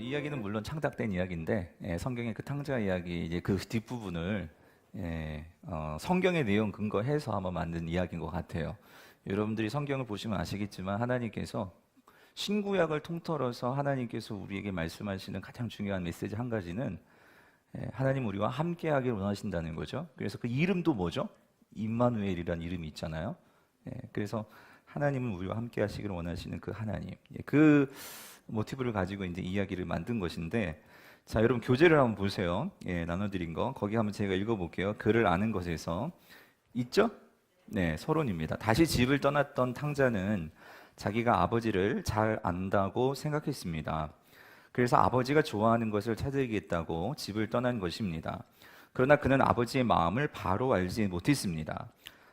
이 이야기는 물론 창작된 이야기인데 성경의 그 탕자 이야기 이제 그 뒷부분을 성경의 내용 근거해서 한번 만든 이야기인 것 같아요. 여러분들이 성경을 보시면 아시겠지만 하나님께서 신구약을 통틀어서 하나님께서 우리에게 말씀하시는 가장 중요한 메시지 한 가지는 하나님 우리와 함께하길 원하신다는 거죠. 그래서 그 이름도 뭐죠? 임마누엘이라는 이름이 있잖아요. 그래서 하나님은 우리와 함께하시길 원하시는 그 하나님, 그 모티브를 가지고 이제 이야기를 만든 것인데, 자 여러분 교재를 한번 보세요. 나눠드린 거 거기 한번 제가 읽어볼게요. 그를 아는 것에서 있죠? 네, 서론입니다. 다시 집을 떠났던 탕자는 자기가 아버지를 잘 안다고 생각했습니다. 그래서 아버지가 좋아하는 것을 찾아야겠다고 집을 떠난 것입니다. 그러나 그는 아버지의 마음을 바로 알지 못했습니다.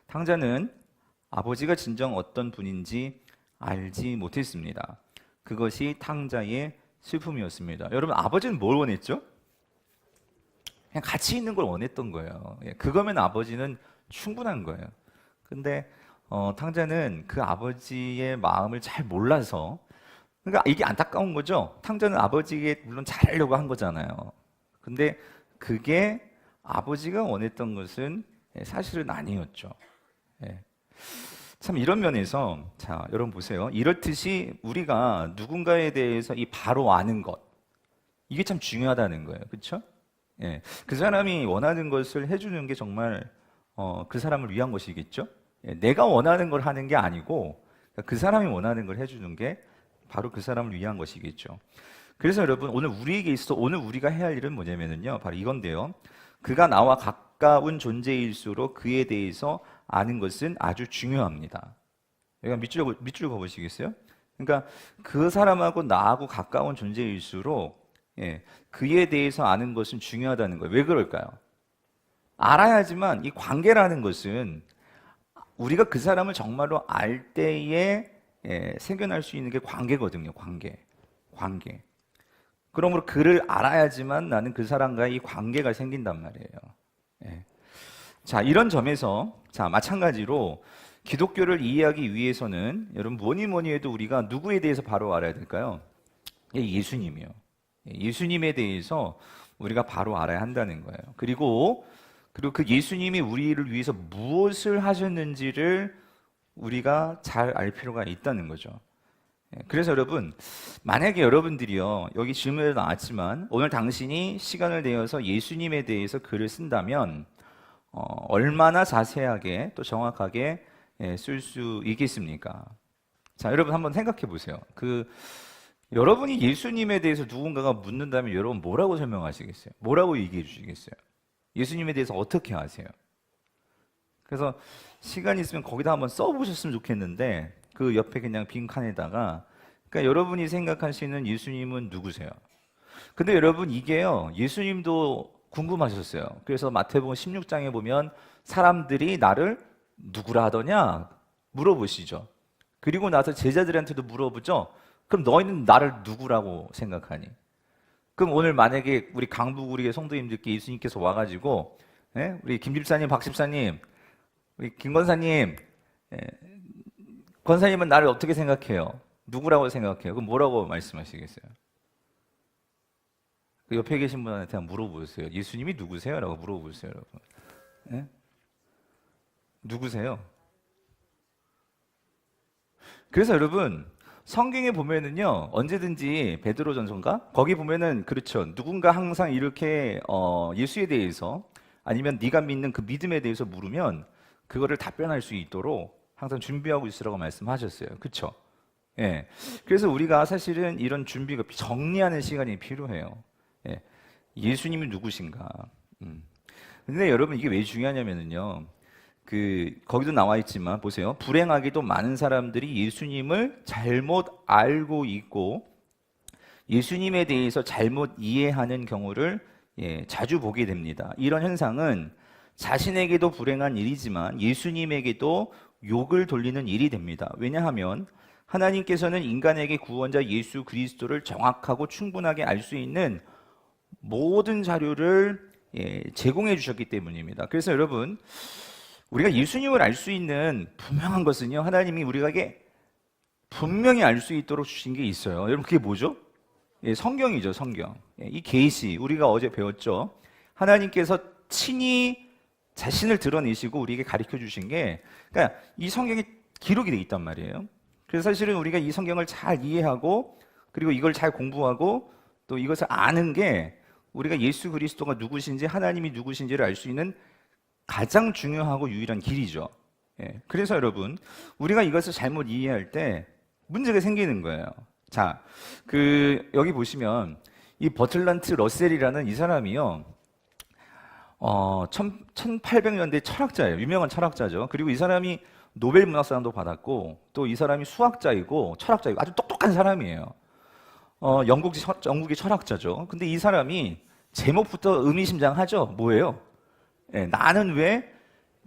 탕자는 아버지가 진정 어떤 분인지 알지 못했습니다. 그것이 탕자의 슬픔이었습니다. 여러분, 아버지는 뭘 원했죠? 그냥 같이 있는 걸 원했던 거예요. 그거면 아버지는 충분한 거예요. 근데 탕자는 그 아버지의 마음을 잘 몰라서, 그러니까 이게 안타까운 거죠. 탕자는 아버지에게 물론 잘하려고 한 거잖아요. 근데 그게 아버지가 원했던 것은 사실은 아니었죠. 참 이런 면에서 자 여러분 보세요. 이렇듯이 우리가 누군가에 대해서 이 바로 아는 것, 이게 참 중요하다는 거예요. 그렇죠? 그 사람이 원하는 것을 해주는 게 정말 그 사람을 위한 것이겠죠? 내가 원하는 걸 하는 게 아니고 그 사람이 원하는 걸 해주는 게 바로 그 사람을 위한 것이겠죠. 그래서 여러분 오늘 우리에게 있어 오늘 우리가 해야 할 일은 뭐냐면요, 바로 이건데요. 그가 나와 가까운 존재일수록 그에 대해서 아는 것은 아주 중요합니다. 여기 밑줄 그어보시겠어요? 그러니까 그 사람하고 나하고 가까운 존재일수록 그에 대해서 아는 것은 중요하다는 거예요. 왜 그럴까요? 알아야지만 이 관계라는 것은 우리가 그 사람을 정말로 알 때에 생겨날 수 있는 게 관계거든요. 관계. 그러므로 그를 알아야지만 나는 그 사람과의 이 관계가 생긴단 말이에요. 자, 이런 점에서 자 마찬가지로 기독교를 이해하기 위해서는 여러분 뭐니 해도 우리가 누구에 대해서 바로 알아야 될까요? 예수님이요. 예수님에 대해서 우리가 바로 알아야 한다는 거예요. 그리고 그 예수님이 우리를 위해서 무엇을 하셨는지를 우리가 잘 알 필요가 있다는 거죠. 그래서 여러분, 만약에 여러분들이요, 여기 질문에 나왔지만 오늘 당신이 시간을 내어서 예수님에 대해서 글을 쓴다면 얼마나 자세하게 또 정확하게 쓸 수 있겠습니까? 자, 여러분 한번 생각해 보세요. 여러분이 예수님에 대해서 누군가가 묻는다면 여러분 뭐라고 설명하시겠어요? 뭐라고 얘기해 주시겠어요? 예수님에 대해서 어떻게 아세요? 그래서 시간 있으면 거기다 한번 써보셨으면 좋겠는데 그 옆에 그냥 빈 칸에다가, 그러니까 여러분이 생각하시는 예수님은 누구세요? 근데 여러분 이게요, 예수님도 궁금하셨어요. 그래서 마태복음 16장에 보면 사람들이 나를 누구라 하더냐 물어보시죠. 그리고 나서 제자들한테도 물어보죠. 그럼 너희는 나를 누구라고 생각하니? 그럼 오늘 만약에 우리 강북 우리 성도님들께 예수님께서 와가지고 우리 김 집사님, 박 집사님, 우리 김 권사님, 권사님은 나를 어떻게 생각해요? 누구라고 생각해요? 그럼 뭐라고 말씀하시겠어요? 그 옆에 계신 분한테 한번 물어보세요. 예수님이 누구세요? 라고 물어보세요, 여러분. 누구세요? 그래서 여러분 성경에 보면은요, 언제든지 베드로전서인가? 거기 보면은 그렇죠. 누군가 항상 이렇게 예수에 대해서 아니면 네가 믿는 그 믿음에 대해서 물으면 그거를 답변할 수 있도록 항상 준비하고 있으라고 말씀하셨어요. 그렇죠? 그래서 우리가 사실은 이런 준비가 정리하는 시간이 필요해요. 예수님이 누구신가? 근데 여러분 이게 왜 중요하냐면요, 거기도 나와 있지만 보세요. 불행하게도 많은 사람들이 예수님을 잘못 알고 있고 예수님에 대해서 잘못 이해하는 경우를 자주 보게 됩니다. 이런 현상은 자신에게도 불행한 일이지만 예수님에게도 욕을 돌리는 일이 됩니다. 왜냐하면 하나님께서는 인간에게 구원자 예수 그리스도를 정확하고 충분하게 알 수 있는 모든 자료를 제공해 주셨기 때문입니다. 그래서 여러분 우리가 예수님을 알 수 있는 분명한 것은요, 하나님이 우리에게 분명히 알 수 있도록 주신 게 있어요. 여러분 그게 뭐죠? 성경이죠, 성경. 이 계시 우리가 어제 배웠죠. 하나님께서 친히 자신을 드러내시고 우리에게 가르쳐 주신 게, 그러니까 이 성경에 기록이 돼 있단 말이에요. 그래서 사실은 우리가 이 성경을 잘 이해하고 그리고 이걸 잘 공부하고 또 이것을 아는 게 우리가 예수 그리스도가 누구신지 하나님이 누구신지를 알 수 있는 가장 중요하고 유일한 길이죠. 그래서 여러분, 우리가 이것을 잘못 이해할 때 문제가 생기는 거예요. 자, 여기 보시면 이 버틀란트 러셀이라는 이 사람이요, 1800년대 철학자예요. 유명한 철학자죠. 그리고 이 사람이 노벨 문학상도 받았고 또 이 사람이 수학자이고 철학자이고 아주 똑똑한 사람이에요. 영국의 철학자죠. 근데 이 사람이 제목부터 의미심장하죠. 뭐예요? 나는 왜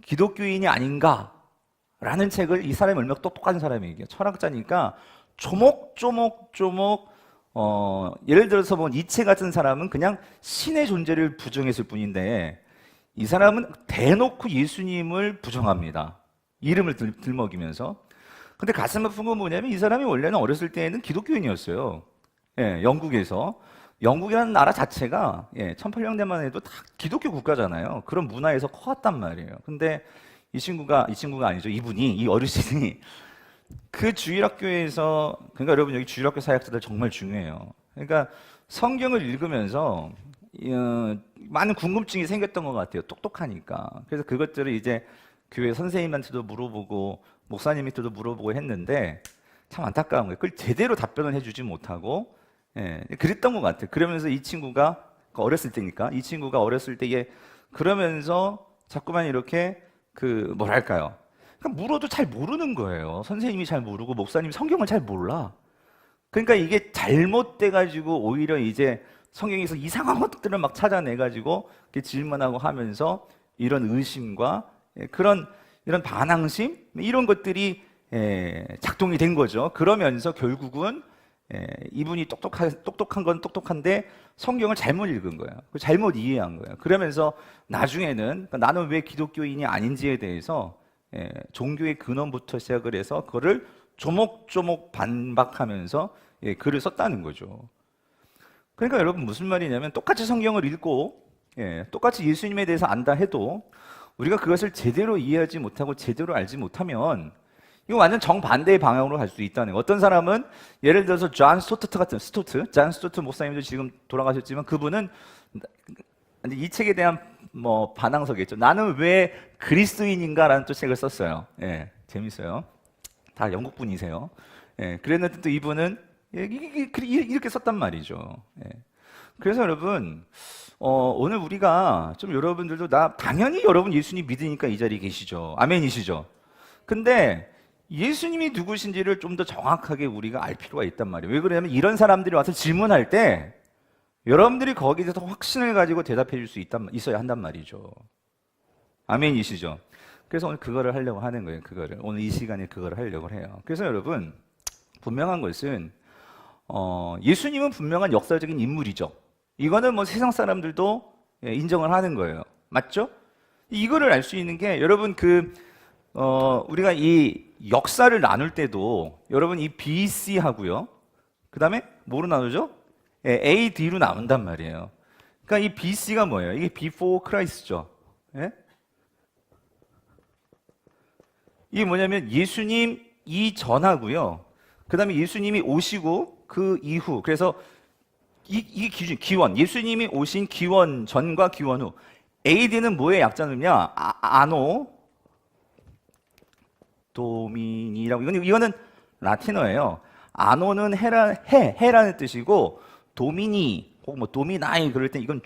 기독교인이 아닌가? 라는 책을, 이 사람이 얼마나 똑똑한 사람이에요. 철학자니까 조목조목 예를 들어서 뭐 니체 같은 사람은 그냥 신의 존재를 부정했을 뿐인데 이 사람은 대놓고 예수님을 부정합니다. 이름을 들먹이면서. 근데 가슴 아픈 건 뭐냐면 이 사람이 원래는 어렸을 때에는 기독교인이었어요. 영국에서. 영국이라는 나라 자체가 1800년대만 해도 다 기독교 국가잖아요. 그런 문화에서 커왔단 말이에요. 근데 이 친구가 아니죠. 이 어르신이 그 주일학교에서, 그러니까 여러분 여기 주일학교 사역자들 정말 중요해요. 그러니까 성경을 읽으면서 많은 궁금증이 생겼던 것 같아요. 똑똑하니까. 그래서 그것들을 이제 교회 선생님한테도 물어보고 목사님한테도 물어보고 했는데 참 안타까운 거예요. 그걸 제대로 답변을 해주지 못하고 그랬던 것 같아요. 그러면서 이 친구가 어렸을 때니까 이 친구가 어렸을 때에 그러면서 자꾸만 이렇게 뭐랄까요? 그러니까 물어도 잘 모르는 거예요. 선생님이 잘 모르고 목사님이 성경을 잘 몰라. 그러니까 이게 잘못돼가지고 오히려 이제 성경에서 이상한 것들을 막 찾아내가지고 질문하고 하면서 이런 의심과 이런 반항심 이런 것들이 작동이 된 거죠. 그러면서 결국은 이분이 똑똑한 건 똑똑한데 성경을 잘못 읽은 거예요. 잘못 이해한 거예요. 그러면서 나중에는 나는 왜 기독교인이 아닌지에 대해서 종교의 근원부터 시작을 해서 그거를 조목조목 반박하면서 글을 썼다는 거죠. 그러니까 여러분 무슨 말이냐면 똑같이 성경을 읽고 똑같이 예수님에 대해서 안다 해도 우리가 그것을 제대로 이해하지 못하고 제대로 알지 못하면 이거 완전 정반대의 방향으로 갈 수 있다는 거예요. 어떤 사람은 예를 들어서 존 스토트 목사님도 지금 돌아가셨지만 그분은 이 책에 대한 반항서겠죠. 나는 왜 그리스도인인가라는 또 책을 썼어요. 재밌어요. 다 영국 분이세요. 그랬는데 또 이분은 이렇게 썼단 말이죠. 그래서 여러분 오늘 우리가 좀 여러분들도 당연히 여러분 예수님 믿으니까 이 자리에 계시죠. 아멘이시죠. 근데 예수님이 누구신지를 좀 더 정확하게 우리가 알 필요가 있단 말이에요. 왜 그러냐면 이런 사람들이 와서 질문할 때 여러분들이 거기에 대해서 확신을 가지고 대답해 줄 수 있어야 한단 말이죠. 아멘이시죠. 그래서 오늘 그거를 하려고 하는 거예요. 오늘 이 시간에 그거를 하려고 해요. 그래서 여러분 분명한 것은 예수님은 분명한 역사적인 인물이죠. 이거는 뭐 세상 사람들도 인정을 하는 거예요. 맞죠? 이거를 알 수 있는 게 여러분 우리가 이 역사를 나눌 때도 여러분 이 BC 하고요. 그 다음에 뭐로 나누죠? AD로 나눈단 말이에요. 그러니까 이 BC가 뭐예요? 이게 Before Christ죠. 이게 뭐냐면 예수님 이전하고요. 그 다음에 예수님이 오시고 그 이후. 그래서 이 기준, 기원. 예수님이 오신 기원 전과 기원 후. AD는 뭐의 약자느냐? 아노 도미니라고. 이거는 라틴어예요. 아노는 해라는 뜻이고, 도미니, 혹은 도미나이 그럴 때 이건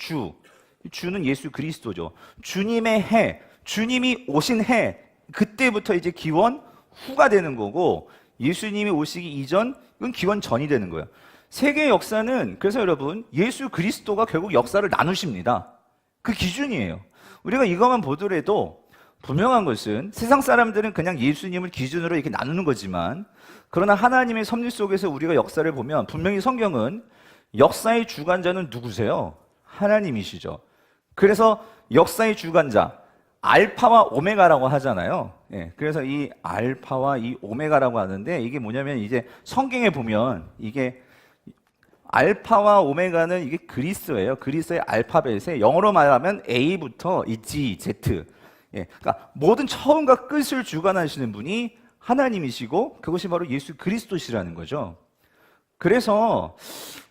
주는 예수 그리스도죠. 주님의 해, 주님이 오신 해, 그때부터 이제 기원 후가 되는 거고, 예수님이 오시기 이전, 이건 기원 전이 되는 거예요. 세계 역사는, 그래서 여러분, 예수 그리스도가 결국 역사를 나누십니다. 그 기준이에요. 우리가 이것만 보더라도 분명한 것은 세상 사람들은 그냥 예수님을 기준으로 이렇게 나누는 거지만, 그러나 하나님의 섭리 속에서 우리가 역사를 보면 분명히 성경은 역사의 주관자는 누구세요? 하나님이시죠. 그래서 역사의 주관자, 알파와 오메가라고 하잖아요. 그래서 이 알파와 이 오메가라고 하는데 이게 뭐냐면 이제 성경에 보면 이게 알파와 오메가는 이게 그리스어예요. 그리스의 알파벳에 영어로 말하면 A부터 이 G, Z. 예, 그러니까 모든 처음과 끝을 주관하시는 분이 하나님이시고 그것이 바로 예수 그리스도시라는 거죠. 그래서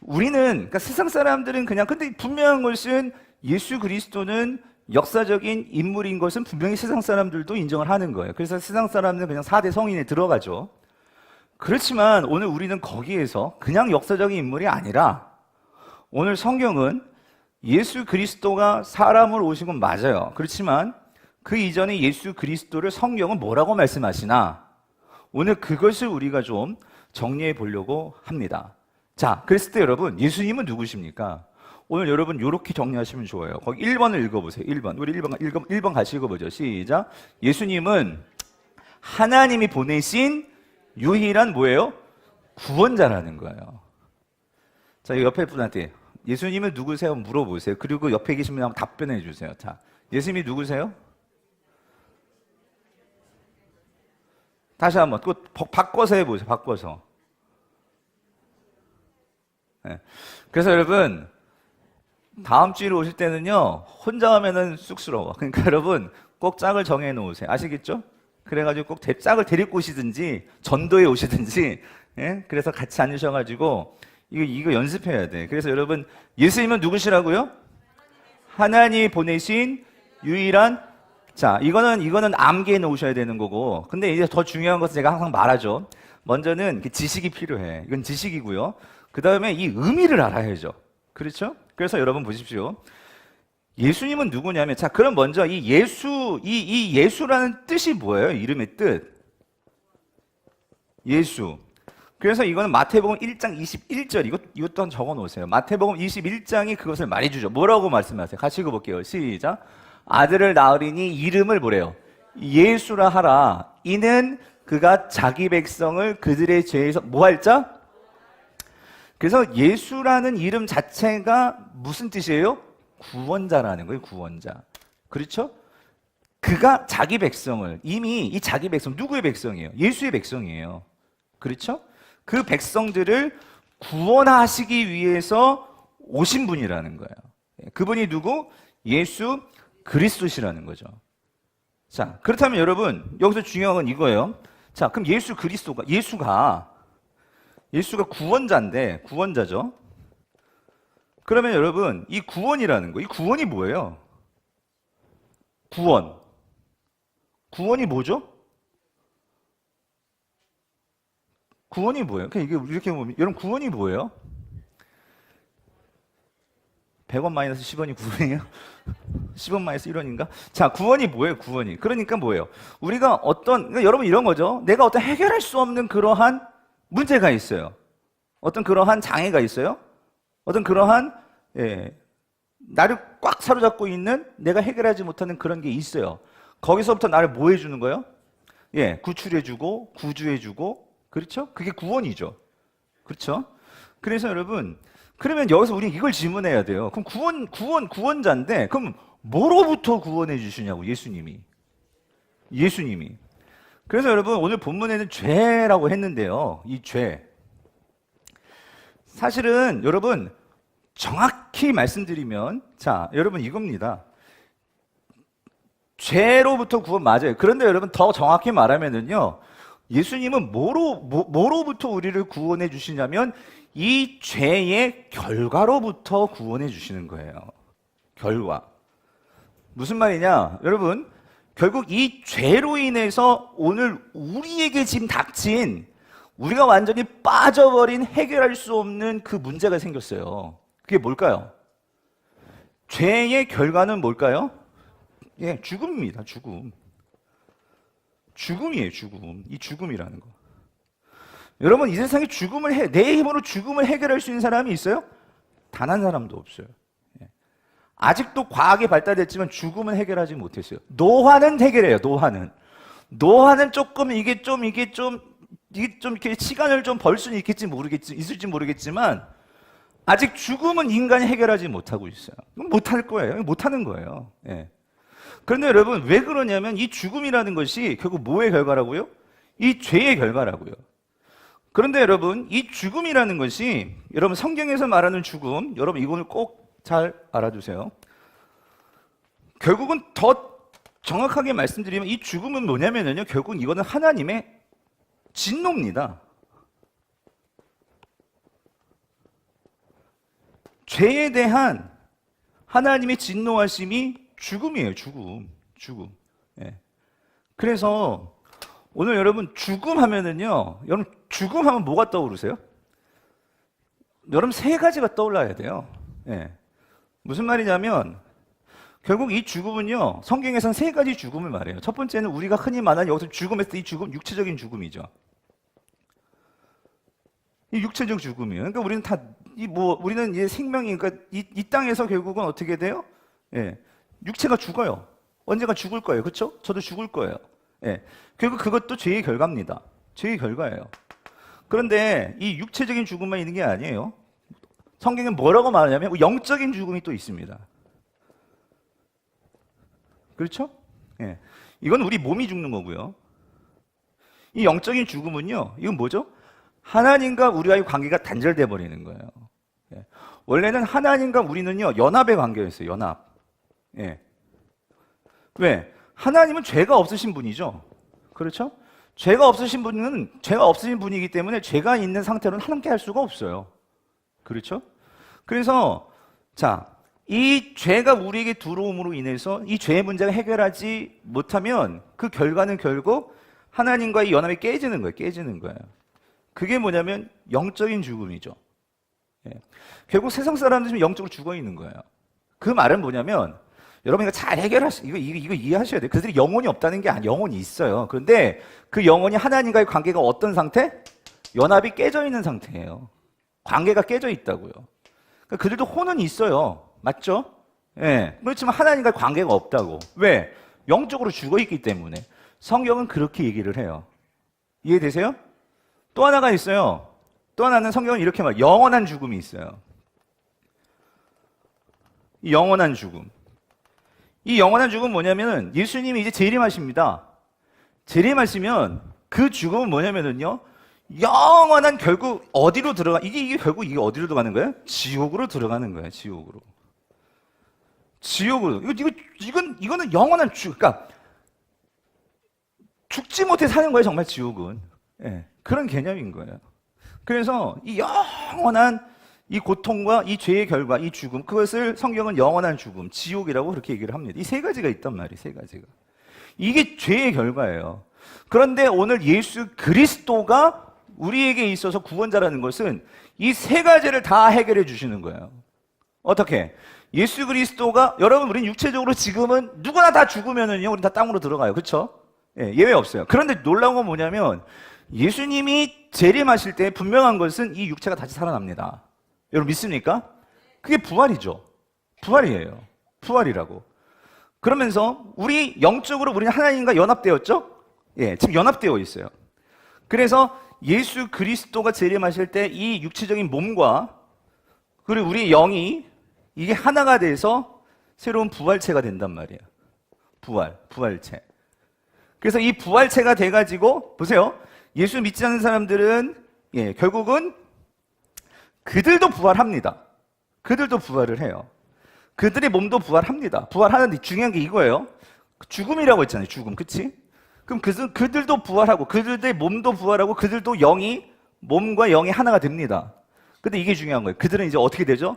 우리는 그러니까 세상 사람들은 그냥 근데 분명한 것은 예수 그리스도는 역사적인 인물인 것은 분명히 세상 사람들도 인정을 하는 거예요. 그래서 세상 사람들은 그냥 4대 성인에 들어가죠. 그렇지만 오늘 우리는 거기에서 그냥 역사적인 인물이 아니라 오늘 성경은 예수 그리스도가 사람으로 오신 건 맞아요. 그렇지만 그 이전에 예수 그리스도를 성경은 뭐라고 말씀하시나 오늘 그것을 우리가 좀 정리해 보려고 합니다. 자, 그랬을 때 여러분 예수님은 누구십니까? 오늘 여러분 이렇게 정리하시면 좋아요. 거기 1번을 읽어보세요. 1번. 우리 1번 같이 읽어보죠. 시작. 예수님은 하나님이 보내신 유일한 뭐예요? 구원자라는 거예요. 자, 옆에 분한테 예수님은 누구세요? 물어보세요. 그리고 옆에 계신 분 한번 답변해 주세요. 자, 예수님이 누구세요? 다시 한번 또 바꿔서 해보세요. 바꿔서. 네. 그래서 여러분 다음 주에 오실 때는요 혼자 하면은 쑥스러워. 그러니까 여러분 꼭 짝을 정해 놓으세요. 아시겠죠? 그래가지고 꼭 짝을 데리고 오시든지 전도에 오시든지, 예? 그래서 같이 앉으셔가지고 이거 연습해야 돼. 그래서 여러분 예수님은 누구시라고요? 하나님이 보내신 유일한 자 이거는 암기해 놓으셔야 되는 거고. 근데 이제 더 중요한 것은 제가 항상 말하죠. 먼저는 지식이 필요해. 이건 지식이고요. 그 다음에 이 의미를 알아야죠. 그렇죠? 그래서 여러분 보십시오. 예수님은 누구냐면, 자, 그럼 먼저 이 예수라는 뜻이 뭐예요? 이름의 뜻. 예수. 그래서 이거는 마태복음 1장 21절, 이것도 한 적어 놓으세요. 마태복음 21장이 그것을 말해주죠. 뭐라고 말씀하세요? 같이 읽어볼게요. 시작. 아들을 낳으리니 이름을 뭐래요? 예수라 하라. 이는 그가 자기 백성을 그들의 죄에서 뭐 할 자? 그래서 예수라는 이름 자체가 무슨 뜻이에요? 구원자라는 거예요. 구원자. 그렇죠? 그가 자기 백성을 이미 이 자기 백성 누구의 백성이에요? 예수의 백성이에요. 그렇죠? 그 백성들을 구원하시기 위해서 오신 분이라는 거예요. 그분이 누구? 예수 그리스도시라는 거죠. 자, 그렇다면 여러분 여기서 중요한 건 이거예요. 자, 그럼 예수가 구원자인데 구원자죠. 그러면 여러분 이 구원이라는 거, 이 구원이 뭐예요? 구원이 뭐죠? 구원이 뭐예요? 그냥 이게 이렇게 보면 여러분 구원이 뭐예요? 100원 마이너스 10원이 구원이에요? 10원 마이너스 1원인가? 자, 구원이 뭐예요? 구원이. 그러니까 뭐예요? 우리가 그러니까 여러분 이런 거죠. 내가 어떤 해결할 수 없는 그러한 문제가 있어요. 어떤 그러한 장애가 있어요. 어떤 그러한 나를 꽉 사로잡고 있는 내가 해결하지 못하는 그런 게 있어요. 거기서부터 나를 뭐 해주는 거예요? 구출해주고 구주해주고. 그렇죠? 그게 구원이죠. 그렇죠? 그래서 여러분 그러면 여기서 우리 이걸 질문해야 돼요. 그럼 구원자인데 그럼 뭐로부터 구원해 주시냐고. 예수님이. 그래서 여러분 오늘 본문에는 죄라고 했는데요. 이 죄 사실은 여러분 정확히 말씀드리면 자 여러분 이겁니다. 죄로부터 구원 맞아요. 그런데 여러분 더 정확히 말하면은요 예수님은 뭐로부터 우리를 구원해 주시냐면 이 죄의 결과로부터 구원해 주시는 거예요. 결과. 무슨 말이냐 여러분 결국 이 죄로 인해서 오늘 우리에게 지금 닥친 우리가 완전히 빠져버린 해결할 수 없는 그 문제가 생겼어요. 그게 뭘까요? 죄의 결과는 뭘까요? 죽음입니다. 죽음이에요. 이 죽음이라는 거. 여러분 이 세상에 내 힘으로 죽음을 해결할 수 있는 사람이 있어요? 단 한 사람도 없어요. 아직도 과학이 발달됐지만 죽음은 해결하지 못했어요. 노화는 해결해요. 노화는 조금 이게 좀 이렇게 시간을 좀 벌 수는 있을지 모르겠지만 아직 죽음은 인간이 해결하지 못하고 있어요. 못하는 거예요. 그런데 여러분 왜 그러냐면 이 죽음이라는 것이 결국 뭐의 결과라고요? 이 죄의 결과라고요. 그런데 여러분, 이 죽음이라는 것이 여러분 성경에서 말하는 죽음, 여러분 이거는 꼭 잘 알아두세요. 결국은 더 정확하게 말씀드리면 이 죽음은 뭐냐면요, 결국 이거는 하나님의 진노입니다. 죄에 대한 하나님의 진노하심이 죽음이에요. 죽음. 예. 그래서 오늘 여러분 죽음 하면은요, 여러분 죽음 하면 뭐가 떠오르세요? 여러분 세 가지가 떠올라야 돼요. 예. 무슨 말이냐면 결국 이 죽음은요, 성경에서는 세 가지 죽음을 말해요. 첫 번째는 우리가 흔히 말하는 여기서 죽음에서 이 죽음, 육체적인 죽음이죠. 이 육체적 죽음이에요. 그러니까 우리는 다 우리는 이 생명이, 그러니까 이 땅에서 결국은 어떻게 돼요? 예, 육체가 죽어요. 언젠가 죽을 거예요, 그렇죠? 저도 죽을 거예요. 예, 결국 그것도 죄의 결과입니다. 죄의 결과예요. 그런데 이 육체적인 죽음만 있는 게 아니에요. 성경은 뭐라고 말하냐면 영적인 죽음이 또 있습니다. 그렇죠? 예, 이건 우리 몸이 죽는 거고요. 이 영적인 죽음은요, 이건 뭐죠? 하나님과 우리와의 관계가 단절돼 버리는 거예요. 예. 원래는 하나님과 우리는요, 연합의 관계였어요. 연합. 예. 왜? 하나님은 죄가 없으신 분이죠. 그렇죠? 죄가 없으신 분이기 때문에 죄가 있는 상태로는 함께 할 수가 없어요. 그렇죠? 그래서 자, 이 죄가 우리에게 들어옴으로 인해서 이 죄의 문제가 해결하지 못하면 그 결과는 결국 하나님과의 연합이 깨지는 거예요. 그게 뭐냐면 영적인 죽음이죠. 예. 결국 세상 사람들이 영적으로 죽어 있는 거예요. 그 말은 뭐냐면 여러분 이거 잘 이거 이해하셔야 돼요. 그들이 영혼이 없다는 게 아니에요. 영혼이 있어요. 그런데 그 영혼이 하나님과의 관계가 어떤 상태? 연합이 깨져 있는 상태예요. 관계가 깨져 있다고요. 그러니까 그들도 혼은 있어요. 맞죠? 예. 그렇지만 하나님과의 관계가 없다고. 왜? 영적으로 죽어 있기 때문에. 성경은 그렇게 얘기를 해요. 이해되세요? 또 하나가 있어요. 또 하나는 성경은 이렇게 말해요. 영원한 죽음이 있어요. 이 영원한 죽음. 이 영원한 죽음은 뭐냐면은 예수님이 이제 재림하십니다. 재림하시면 그 죽음은 뭐냐면은요, 영원한 결국 어디로 이게 결국 이게 어디로 들어가는 거예요? 지옥으로 들어가는 거예요. 지옥으로. 이거는 영원한 그러니까 죽지 못해 사는 거예요. 정말 지옥은. 예, 그런 개념인 거예요. 그래서 이 영원한 이 고통과 이 죄의 결과, 이 죽음, 그것을 성경은 영원한 죽음, 지옥이라고 그렇게 얘기를 합니다. 이 세 가지가 있단 말이에요. 세 가지가. 이게 죄의 결과예요. 그런데 오늘 예수 그리스도가 우리에게 있어서 구원자라는 것은 이 세 가지를 다 해결해 주시는 거예요. 어떻게? 예수 그리스도가, 여러분 우리는 육체적으로 지금은 누구나 다 죽으면은요, 우린 다 땅으로 들어가요. 그렇죠? 예, 예외 없어요. 그런데 놀라운 건 뭐냐면 예수님이 재림하실 때 분명한 것은 이 육체가 다시 살아납니다. 여러분 믿습니까? 그게 부활이죠. 부활이에요. 부활이라고. 그러면서 우리 영적으로 우리는 하나님과 연합되었죠? 예, 지금 연합되어 있어요. 그래서 예수 그리스도가 재림하실 때 이 육체적인 몸과 그리고 우리 영이 이게 하나가 돼서 새로운 부활체가 된단 말이에요. 부활체. 그래서 이 부활체가 돼가지고 보세요. 예수 믿지 않는 사람들은 결국은 그들도 부활합니다. 그들도 부활을 해요. 그들의 몸도 부활합니다. 부활하는데 중요한 게 이거예요. 죽음이라고 했잖아요. 죽음, 그치? 그럼 그들도 부활하고 그들의 몸도 부활하고 그들도 몸과 영이 하나가 됩니다. 근데 이게 중요한 거예요. 그들은 이제 어떻게 되죠?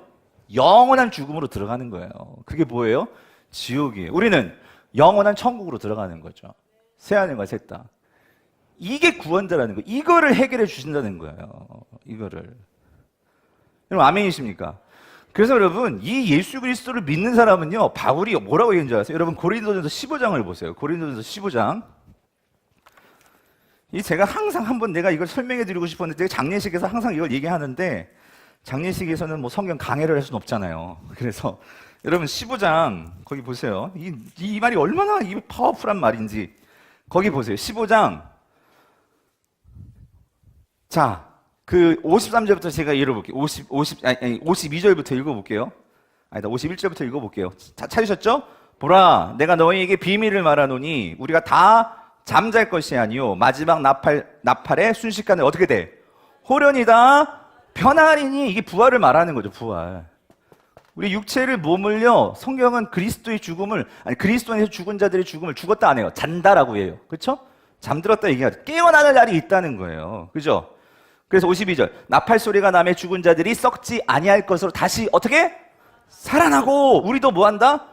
영원한 죽음으로 들어가는 거예요. 그게 뭐예요? 지옥이에요. 우리는 영원한 천국으로 들어가는 거죠. 새하늘과 새 땅. 이게 구원자라는 거예요. 이거를 해결해 주신다는 거예요. 이거를. 여러분 아멘이십니까? 그래서 여러분 이 예수 그리스도를 믿는 사람은요, 바울이 뭐라고 얘기한 줄 아세요? 여러분 고린도전서 15장을 보세요. 고린도전서 15장. 제가 항상 한번 내가 이걸 설명해 드리고 싶었는데 제가 장례식에서 항상 이걸 얘기하는데 장례식에서는 뭐 성경 강해를 할 수는 없잖아요. 그래서 여러분 15장 거기 보세요. 이 말이 얼마나 파워풀한 말인지 거기 보세요. 15장. 자, 그 53절부터 제가 읽어볼게요. 52절부터 읽어볼게요. 아니다, 51절부터 읽어볼게요. 찾으셨죠? 보라, 내가 너희에게 비밀을 말하노니 우리가 다 잠잘 것이 아니요 마지막 나팔에 순식간에 어떻게 돼? 호련이다 변하리니. 이게 부활을 말하는 거죠. 부활. 우리 육체를 몸을요, 성경은 그리스도의 죽음을, 아니 그리스도 안에서 죽은 자들의 죽음을 죽었다 안 해요. 잔다라고 해요. 그렇죠? 잠들었다 얘기하죠. 깨어나는 날이 있다는 거예요. 그죠? 그래서 52절 나팔 소리가 나매 죽은 자들이 썩지 아니할 것으로 다시 어떻게? 살아나고 우리도 뭐한다?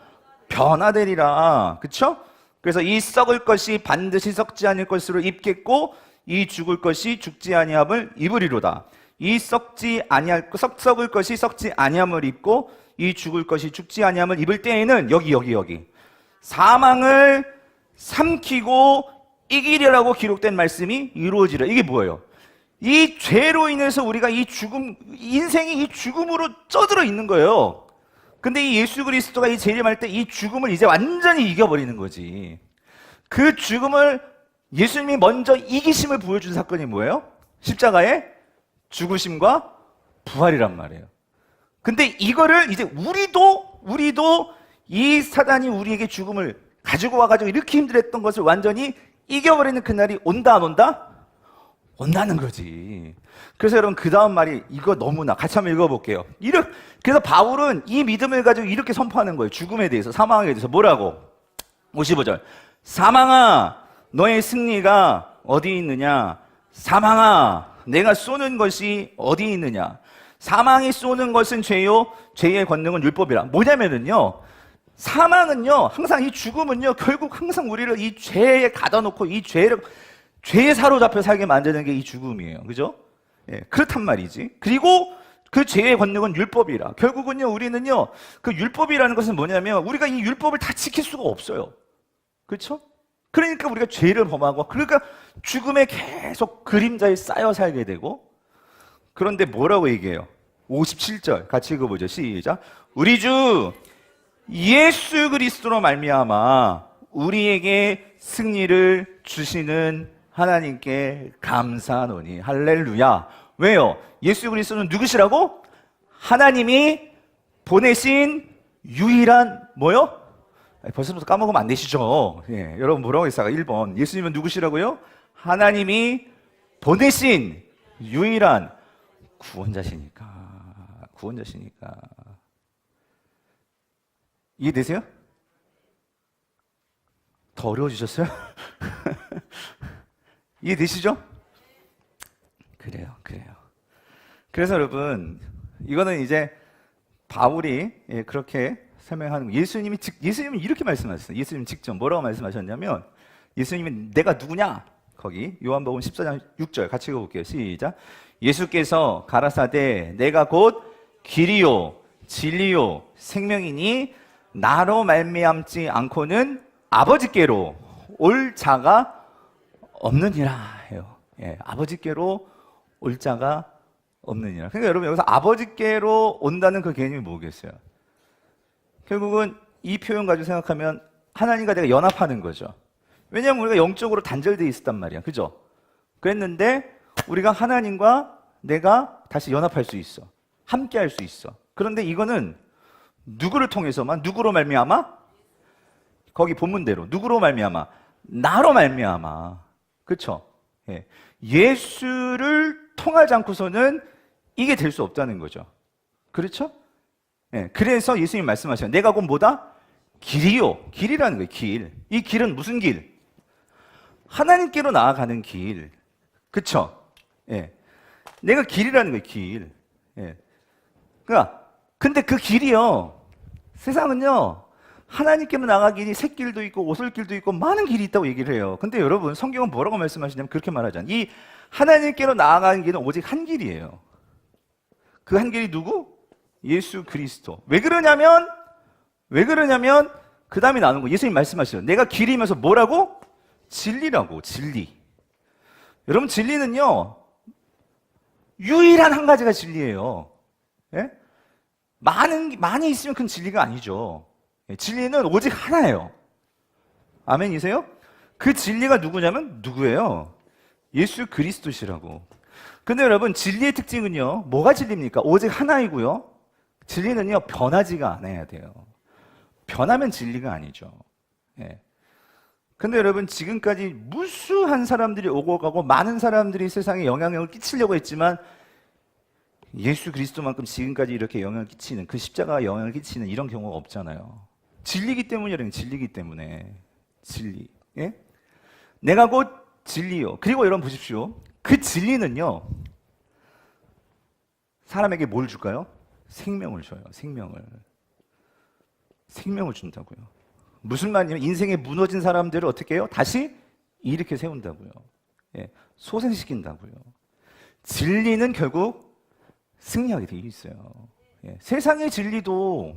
변화되리라. 그렇죠? 그래서 이 썩을 것이 반드시 썩지 않을 것으로 입겠고 이 죽을 것이 죽지 아니함을 입으리로다. 이 썩을 것이 썩지 아니함을 입고 이 죽을 것이 죽지 아니함을 입을 때에는 여기 사망을 삼키고 이기리라고 기록된 말씀이 이루어지라. 이게 뭐예요? 이 죄로 인해서 우리가 이 죽음, 인생이 이 죽음으로 쪄들어 있는 거예요. 근데 이 예수 그리스도가 이 재림할 때 이 죽음을 이제 완전히 이겨버리는 거지. 그 죽음을 예수님이 먼저 이기심을 보여준 사건이 뭐예요? 십자가의 죽으심과 부활이란 말이에요. 근데 이거를 이제 우리도 이 사단이 우리에게 죽음을 가지고 와가지고 이렇게 힘들었던 것을 완전히 이겨버리는 그날이 온다 안 온다? 온다는 거지. 그래서 여러분 그 다음 말이 이거 너무나 같이 한번 읽어볼게요. 그래서 바울은 이 믿음을 가지고 이렇게 선포하는 거예요. 죽음에 대해서, 사망에 대해서 뭐라고? 55절 사망아 너의 승리가 어디 있느냐? 사망아 내가 쏘는 것이 어디 있느냐? 사망이 쏘는 것은 죄요 죄의 권능은 율법이라. 뭐냐면은요, 사망은요, 항상 이 죽음은요, 결국 항상 우리를 이 죄에 가둬놓고 이 죄에 사로잡혀 살게 만드는 게 이 죽음이에요. 그죠? 예, 그렇단 말이지. 그리고 그 죄의 권능은 율법이라. 결국은요, 우리는요, 그 율법이라는 것은 뭐냐면 우리가 이 율법을 다 지킬 수가 없어요. 그렇죠? 그러니까 우리가 죄를 범하고, 그러니까 죽음에 계속 그림자에 쌓여 살게 되고. 그런데 뭐라고 얘기해요? 57절 같이 읽어보죠. 시작. 우리 주 예수 그리스도로 말미암아 우리에게 승리를 주시는 하나님께 감사하노니. 할렐루야. 왜요? 예수 그리스도는 누구시라고? 하나님이 보내신 유일한 뭐요? 벌써부터 까먹으면 안 되시죠? 예, 여러분 뭐라고 했어요? 1번. 예수님은 누구시라고요? 하나님이 보내신 유일한 구원자시니까. 이해되세요? 더 어려워지셨어요? 이해되시죠? 그래요. 그래서 여러분, 이거는 이제 바울이 그렇게 설명하는 거예요. 예수님이 이렇게 말씀하셨어요. 예수님 직접 뭐라고 말씀하셨냐면, 예수님이 내가 누구냐? 거기 요한복음 14장 6절 같이 읽어볼게요. 시작. 예수께서 가라사대 내가 곧 길이요 진리요 생명이니 나로 말미암지 않고는 아버지께로 올 자가 없느니라 해요. 예, 아버지께로 올 자가 없느니라. 그러니까 여러분 여기서 아버지께로 온다는 그 개념이 뭐겠어요? 결국은 이 표현 가지고 생각하면 하나님과 내가 연합하는 거죠. 왜냐하면 우리가 영적으로 단절되어 있었단 말이야. 그죠? 그랬는데 우리가 하나님과 내가 다시 연합할 수 있어. 함께 할 수 있어. 그런데 이거는 누구를 통해서만? 누구로 말미암아? 거기 본문대로 누구로 말미암아? 나로 말미암아. 그렇죠? 예. 예수를 통하지 않고서는 이게 될 수 없다는 거죠. 그렇죠? 예. 그래서 예수님 말씀하셔요. 내가 곧 뭐다? 길이요. 길이라는 거예요. 길. 이 길은 무슨 길? 하나님께로 나아가는 길. 그렇죠? 예. 내가 길이라는 거예요. 길. 예. 그러니까 근데 그 길이요, 세상은요 하나님께로 나가기 샛길도 있고 오솔길도 있고 많은 길이 있다고 얘기를 해요. 근데 여러분 성경은 뭐라고 말씀하시냐면 그렇게 말하잖아요. 이 하나님께로 나아가는 길은 오직 한 길이에요. 그 한 길이 누구? 예수 그리스도. 왜 그러냐면 그 다음에 나오는 거 예수님 말씀하시죠. 내가 길이면서 뭐라고? 진리라고. 진리. 여러분 진리는요 유일한 한 가지가 진리예요. 예? 많이 있으면 그건 진리가 아니죠. 예, 진리는 오직 하나예요. 아멘이세요? 그 진리가 누구냐면 누구예요? 예수 그리스도시라고. 근데 여러분 진리의 특징은요 뭐가 진리입니까? 오직 하나이고요. 진리는요 변하지가 않아야 돼요. 변하면 진리가 아니죠. 예. 근데 여러분, 지금까지 무수한 사람들이 오고 가고 많은 사람들이 세상에 영향력을 끼치려고 했지만 예수 그리스도만큼 지금까지 이렇게 영향을 끼치는, 그 십자가가 영향을 끼치는 이런 경우가 없잖아요. 진리기 때문이라는, 진리기 때문에. 진리. 예? 내가 곧 진리요. 그리고 여러분 보십시오. 그 진리는요, 사람에게 뭘 줄까요? 생명을 줘요. 생명을. 생명을 준다고요. 무슨 말이냐면 인생에 무너진 사람들을 어떻게 해요? 다시 일으켜 세운다고요. 예, 소생시킨다고요. 진리는 결국 승리하게 되어 있어요. 예, 세상의 진리도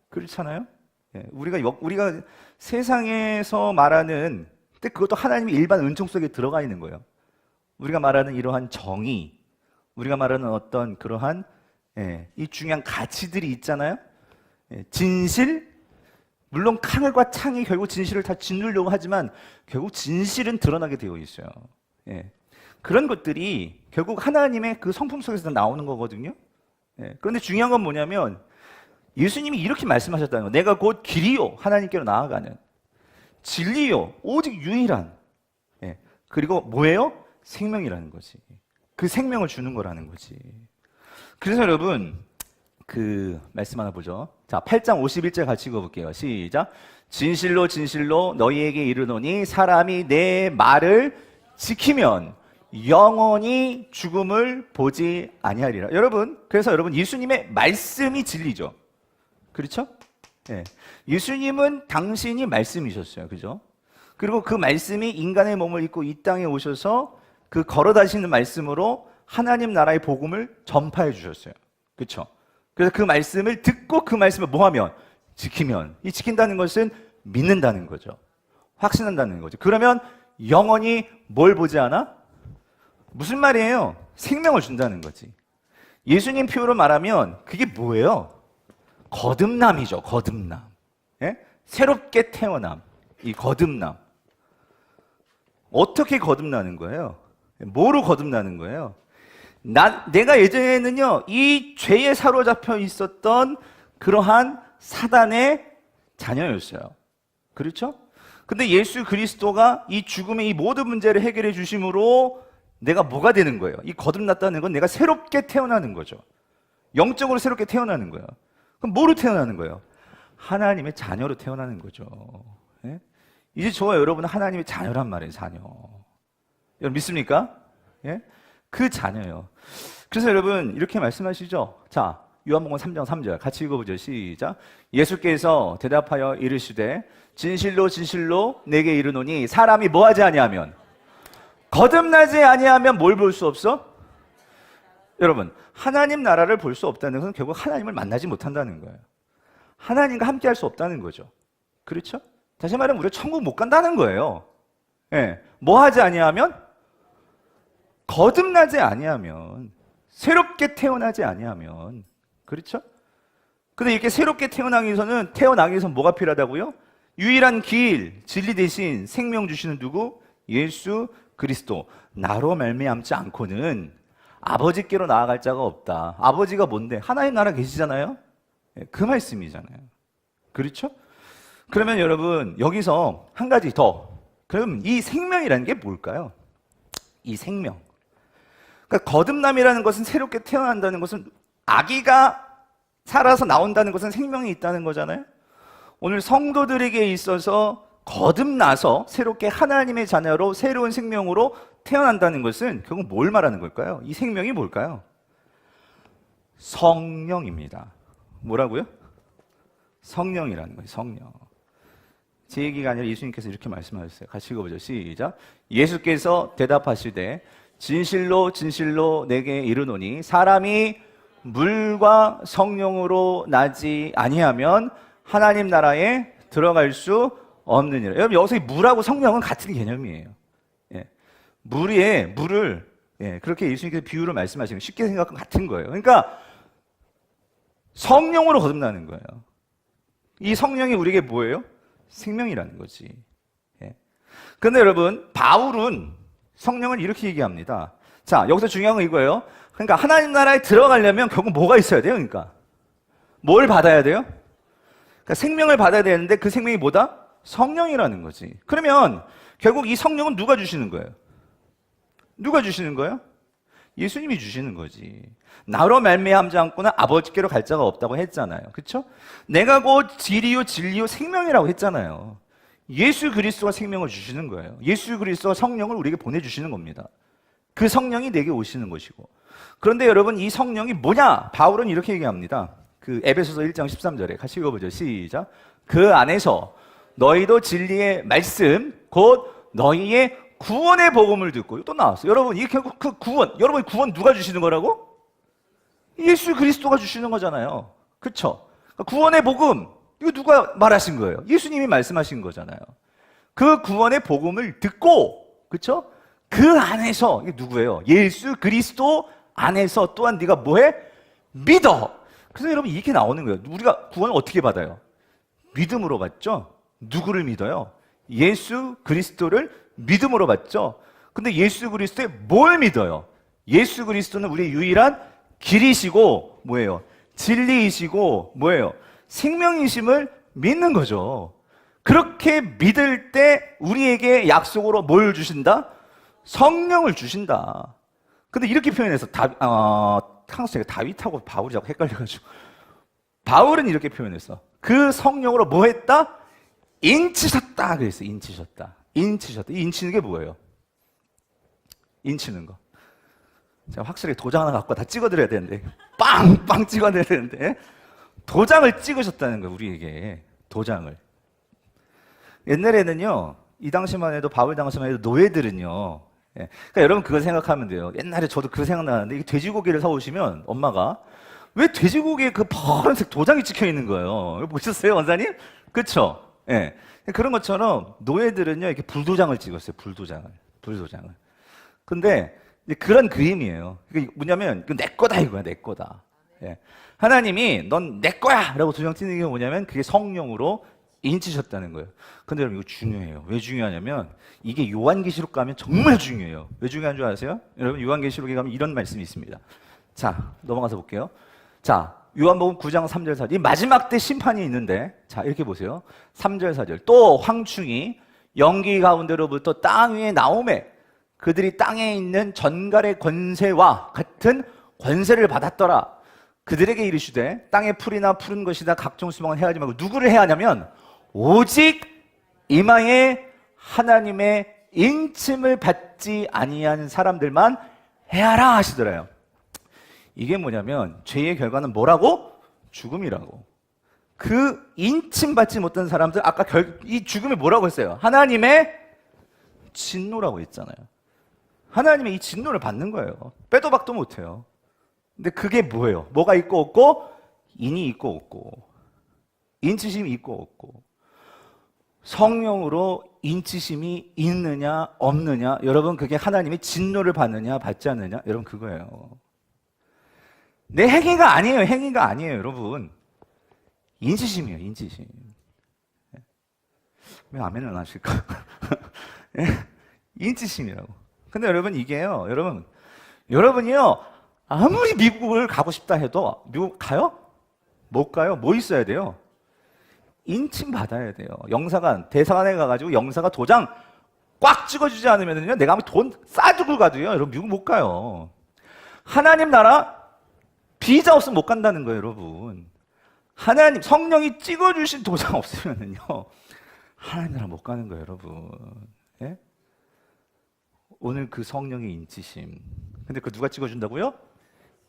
그렇잖아요. 예, 우리가 세상에서 말하는, 근데 그것도 하나님의 일반 은총 속에 들어가 있는 거예요. 우리가 말하는 이러한 정의, 우리가 말하는 어떤 그러한 이 중요한 가치들이 있잖아요. 예, 진실, 물론 칼과 창이 결국 진실을 다 짓누려고 하지만 결국 진실은 드러나게 되어 있어요. 예. 그런 것들이 결국 하나님의 그 성품 속에서 나오는 거거든요. 예. 그런데 중요한 건 뭐냐면 예수님이 이렇게 말씀하셨다는 거예요. 내가 곧 길이요, 하나님께로 나아가는, 진리요, 오직 유일한, 예. 그리고 뭐예요? 생명이라는 거지. 그 생명을 주는 거라는 거지. 그래서 여러분, 그 말씀 하나 보죠. 자, 8장 51절 같이 읽어볼게요. 시작. 진실로 진실로 너희에게 이르노니 사람이 내 말을 지키면 영원히 죽음을 보지 아니하리라. 여러분, 그래서 여러분, 예수님의 말씀이 진리죠. 그렇죠? 예. 예수님은 당신이 말씀이셨어요. 그죠? 그리고 그 말씀이 인간의 몸을 입고 이 땅에 오셔서 그 걸어다니시는 말씀으로 하나님 나라의 복음을 전파해 주셨어요. 그렇죠? 그래서 그 말씀을 듣고 그 말씀을 뭐하면? 지키면. 이 지킨다는 것은 믿는다는 거죠. 확신한다는 거죠. 그러면 영원히 뭘 보지 않아? 무슨 말이에요? 생명을 준다는 거지. 예수님 표로 말하면 그게 뭐예요? 거듭남이죠. 거듭남. 예? 새롭게 태어남. 이 거듭남. 어떻게 거듭나는 거예요? 뭐로 거듭나는 거예요? 내가 예전에는요, 이 죄에 사로잡혀 있었던 그러한 사단의 자녀였어요. 그렇죠? 근데 예수 그리스도가 이 죽음의 이 모든 문제를 해결해 주심으로 내가 뭐가 되는 거예요? 이 거듭났다는 건 내가 새롭게 태어나는 거죠. 영적으로 새롭게 태어나는 거예요. 그럼 뭐로 태어나는 거예요? 하나님의 자녀로 태어나는 거죠. 예? 이제 저와 여러분은 하나님의 자녀란 말이에요. 자녀. 여러분 믿습니까? 예? 그 자녀예요. 그래서 여러분 이렇게 말씀하시죠. 자, 요한복음 3장 3절 같이 읽어보죠. 시작. 예수께서 대답하여 이르시되 진실로 진실로 내게 이르노니 사람이 뭐하지 아니하면, 거듭나지 아니하면 뭘 볼 수 없어? 여러분, 하나님 나라를 볼 수 없다는 것은 결국 하나님을 만나지 못한다는 거예요. 하나님과 함께 할 수 없다는 거죠. 그렇죠? 다시 말하면 우리가 천국 못 간다는 거예요. 예. 뭐하지 아니하면? 거듭나지 아니하면, 새롭게 태어나지 아니하면. 그렇죠? 근데 이렇게 새롭게 태어나기 위해서는 뭐가 필요하다고요? 유일한 길, 진리 대신 생명 주시는 누구? 예수 그리스도. 나로 말미암지 않고는 아버지께로 나아갈 자가 없다. 아버지가 뭔데? 하나님 나라 계시잖아요? 그 말씀이잖아요. 그렇죠? 그러면 여러분 여기서 한 가지 더. 그럼 이 생명이라는 게 뭘까요? 이 생명. 그러니까 거듭남이라는 것은 새롭게 태어난다는 것은, 아기가 살아서 나온다는 것은 생명이 있다는 거잖아요. 오늘 성도들에게 있어서 거듭나서 새롭게 하나님의 자녀로 새로운 생명으로 태어난다는 것은 결국 뭘 말하는 걸까요? 이 생명이 뭘까요? 성령입니다. 뭐라고요? 성령이라는 거예요. 성령. 제 얘기가 아니라 예수님께서 이렇게 말씀하셨어요. 같이 읽어보죠. 시작. 예수께서 대답하시되 진실로 진실로 내게 이르노니 사람이 물과 성령으로 나지 아니하면 하나님 나라에 들어갈 수 없느니라. 여러분 여기서 물하고 성령은 같은 개념이에요. 예. 물을 그렇게 예수님께서 비유를 말씀하시는, 쉽게 생각하면 같은 거예요. 그러니까 성령으로 거듭나는 거예요. 이 성령이 우리에게 뭐예요? 생명이라는 거지. 예. 그런데 여러분 바울은 성령을 이렇게 얘기합니다. 자, 여기서 중요한 건 이거예요. 그러니까 하나님 나라에 들어가려면 결국 뭐가 있어야 돼요? 그러니까 뭘 받아야 돼요? 그러니까 생명을 받아야 되는데 그 생명이 뭐다? 성령이라는 거지. 그러면 결국 이 성령은 누가 주시는 거예요? 누가 주시는 거예요? 예수님이 주시는 거지. 나로 말미암지 않고는 아버지께로 갈 자가 없다고 했잖아요. 그렇죠? 내가 곧 길이요 진리요 생명이라고 했잖아요. 예수 그리스도가 생명을 주시는 거예요. 예수 그리스도가 성령을 우리에게 보내주시는 겁니다. 그 성령이 내게 오시는 것이고. 그런데 여러분, 이 성령이 뭐냐? 바울은 이렇게 얘기합니다. 그 에베소서 1장 13절에 같이 읽어보죠. 시작. 그 안에서 너희도 진리의 말씀 곧 너희의 구원의 복음을 듣고. 또 나왔어요. 여러분, 이게 결국 그 구원, 여러분 구원 누가 주시는 거라고? 예수 그리스도가 주시는 거잖아요. 그렇죠? 구원의 복음, 이거 누가 말하신 거예요? 예수님이 말씀하신 거잖아요. 그 구원의 복음을 듣고, 그렇죠? 그 안에서, 이게 누구예요? 예수 그리스도 안에서 또한 네가 뭐해? 믿어. 그래서 여러분 이렇게 나오는 거예요. 우리가 구원을 어떻게 받아요? 믿음으로 받죠? 누구를 믿어요? 예수 그리스도를 믿음으로 받죠? 근데 예수 그리스도에 뭘 믿어요? 예수 그리스도는 우리의 유일한 길이시고 뭐예요? 진리이시고 뭐예요? 생명이심을 믿는 거죠. 그렇게 믿을 때 우리에게 약속으로 뭘 주신다? 성령을 주신다. 근데 이렇게 표현해서 항상 제가 다윗하고 바울이 자꾸 헷갈려가지고 바울은 이렇게 표현했어. 그 성령으로 뭐 했다? 인치셨다 그랬어. 인치셨다. 인치셨다. 이 인치는 게 뭐예요? 인치는 거. 제가 확실히 도장 하나 갖고 다 찍어드려야 되는데 빵빵 찍어드려야 되는데 도장을 찍으셨다는 거예요. 우리에게 도장을. 옛날에는요, 이 당시만 해도 바울 당시만 해도 노예들은요, 그러니까 여러분 그거 생각하면 돼요. 옛날에 저도 그거 생각나는데, 이게 돼지고기를 사오시면 엄마가 왜 돼지고기에 그 파란색 도장이 찍혀 있는 거예요? 보셨어요, 원사님? 그렇죠? 예. 그런 것처럼 노예들은요, 이렇게 불도장을 찍었어요. 불도장을. 근데 그런 그림이에요. 이게 뭐냐면 이거 내 거다 이거야, 내 거다. 예. 하나님이 넌 내 거야라고 도장 찍는 게 뭐냐면 그게 성령으로 인치셨다는 거예요. 근데 여러분 이거 중요해요. 왜 중요하냐면 이게 요한계시록 가면 정말 중요해요. 왜 중요한 줄 아세요? 여러분 요한계시록에 가면 이런 말씀이 있습니다. 자, 넘어가서 볼게요. 자, 요한복음 9장 3절 4절. 이 마지막 때 심판이 있는데, 자, 이렇게 보세요. 3절 4절. 또 황충이 연기 가운데로부터 땅 위에 나오매 그들이 땅에 있는 전갈의 권세와 같은 권세를 받았더라. 그들에게 이르시되 땅의 풀이나 푸른 것이나 각종 수명은 해하지 말고 누구를 해하냐면 오직 이마에 하나님의 인침을 받지 아니한 사람들만 해하라 하시더래요. 이게 뭐냐면 죄의 결과는 뭐라고? 죽음이라고. 그 인침 받지 못한 사람들 아까 이 죽음이 뭐라고 했어요? 하나님의 진노라고 했잖아요. 하나님의 이 진노를 받는 거예요. 빼도 박도 못해요. 근데 그게 뭐예요? 뭐가 있고 없고? 인이 있고 없고, 인치심이 있고 없고. 성령으로 인치심이 있느냐 없느냐, 여러분 그게 하나님의 진노를 받느냐 받지 않느냐, 여러분 그거예요. 내 행위가 아니에요. 행위가 아니에요, 여러분. 인치심이에요, 인치심. 왜 아멘을 안 하실까? 인치심이라고. 근데 여러분 이게요, 여러분이요, 아무리 미국을 가고 싶다 해도 미국 가요? 못 가요. 뭐 있어야 돼요? 인침 받아야 돼요. 영사관, 대사관에 가가지고 영사가 도장 꽉 찍어주지 않으면요, 내가 돈 싸주고 가도요, 여러분 미국 못 가요. 하나님 나라 비자 없으면 못 간다는 거예요, 여러분. 하나님 성령이 찍어주신 도장 없으면은요, 하나님 나라 못 가는 거예요, 여러분. 예? 오늘 그 성령의 인치심. 근데 그 누가 찍어준다고요?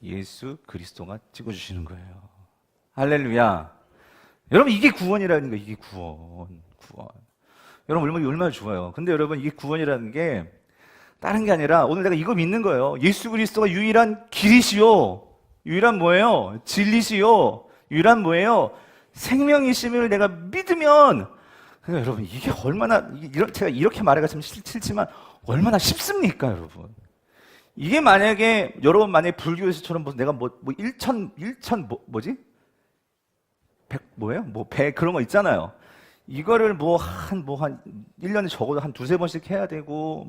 예수 그리스도가 찍어주시는 거예요. 할렐루야. 여러분 이게 구원이라는 거예요. 이게 구원. 여러분 얼마나 좋아요. 근데 여러분 이게 구원이라는 게 다른 게 아니라 오늘 내가 이거 믿는 거예요. 예수 그리스도가 유일한 길이시요, 유일한 뭐예요? 진리시요, 유일한 뭐예요? 생명이심을 내가 믿으면, 그러니까 여러분 이게 얼마나, 제가 이렇게 말하기가 참 싫지만 얼마나 쉽습니까, 여러분? 이게 만약에 여러분 만약에 불교에서처럼 내가 뭐지? 100 뭐예요? 100 그런 거 있잖아요. 이거를 한 1년에 적어도 한 두세 번씩 해야 되고,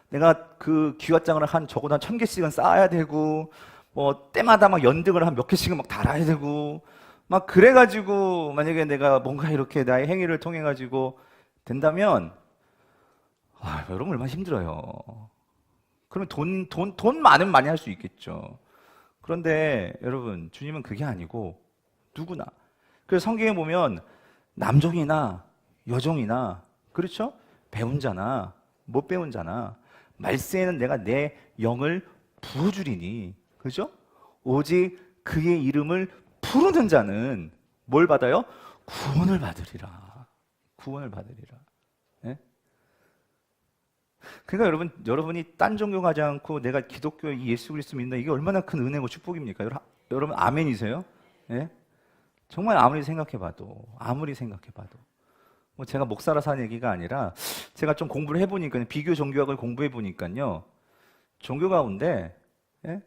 내가 그 기와장을 적어도 한 1000개씩은 쌓아야 되고, 때마다 막 연등을 한 몇 개씩은 막 달아야 되고, 막 그래가지고 만약에 내가 뭔가 이렇게 나의 행위를 통해가지고 된다면 여러분 얼마나 힘들어요. 그러면 돈 많으면 많이 할 수 있겠죠. 그런데 여러분 주님은 그게 아니고 누구나. 그래서 성경에 보면 남종이나 여종이나 그렇죠? 배운 자나 못 배운 자나 말세에는 내가 내 영을 부어주리니 그렇죠? 오직 그의 이름을 부르는 자는 뭘 받아요? 구원을 받으리라. 구원을 받으리라. 예? 그러니까 여러분이 딴 종교 가지 않고 내가 기독교 예수 그리스도 믿는다. 이게 얼마나 큰 은혜고 축복입니까? 여러분 아멘이세요? 예? 정말 아무리 생각해봐도 뭐 제가 목사라서 하는 얘기가 아니라 제가 좀 공부를 해보니까 비교 종교학을 공부해보니까요. 종교 가운데 예?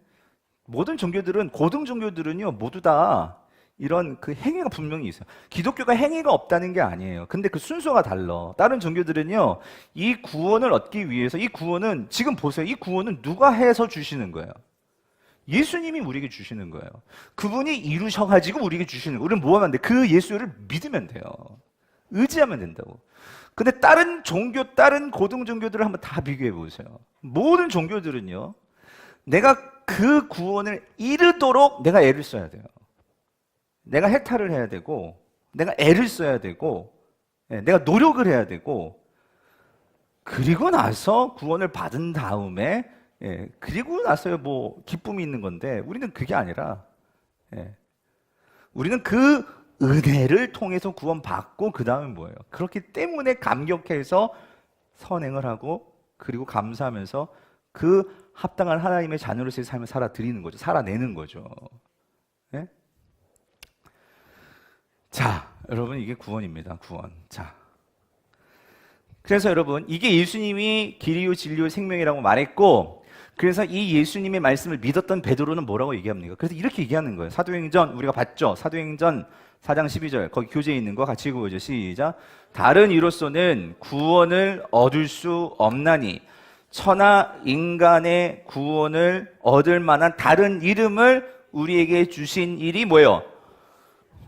모든 종교들은 고등 종교들은요 모두 다 이런 그 행위가 분명히 있어요. 기독교가 행위가 없다는 게 아니에요. 근데 그 순서가 달라. 다른 종교들은요 이 구원을 얻기 위해서 이 구원은 지금 보세요. 이 구원은 누가 해서 주시는 거예요? 예수님이 우리에게 주시는 거예요. 그분이 이루셔가지고 우리에게 주시는 거예요. 우리는 뭐 하면 돼? 그 예수를 믿으면 돼요. 의지하면 된다고. 근데 다른 종교, 다른 고등 종교들을 한번 다 비교해 보세요. 모든 종교들은요 내가 그 구원을 이루도록 내가 애를 써야 돼요. 내가 해탈을 해야 되고 내가 애를 써야 되고 내가 노력을 해야 되고 그리고 나서 구원을 받은 다음에 그리고 나서야 뭐 기쁨이 있는 건데 우리는 그게 아니라 우리는 그 은혜를 통해서 구원받고 그 다음에 뭐예요? 그렇기 때문에 감격해서 선행을 하고 그리고 감사하면서 그 합당한 하나님의 자녀로서의 삶을 살아드리는 거죠. 살아내는 거죠. 네? 자, 여러분 이게 구원입니다. 구원. 자, 그래서 여러분 이게 예수님이 길이요 진리요 생명이라고 말했고 그래서 이 예수님의 말씀을 믿었던 베드로는 뭐라고 얘기합니까? 그래서 이렇게 얘기하는 거예요. 사도행전 우리가 봤죠? 사도행전 4장 12절 거기 교재에 있는 거 같이 읽어보죠. 시작. 다른 이로서는 구원을 얻을 수 없나니 천하 인간의 구원을 얻을 만한 다른 이름을 우리에게 주신 일이 뭐예요?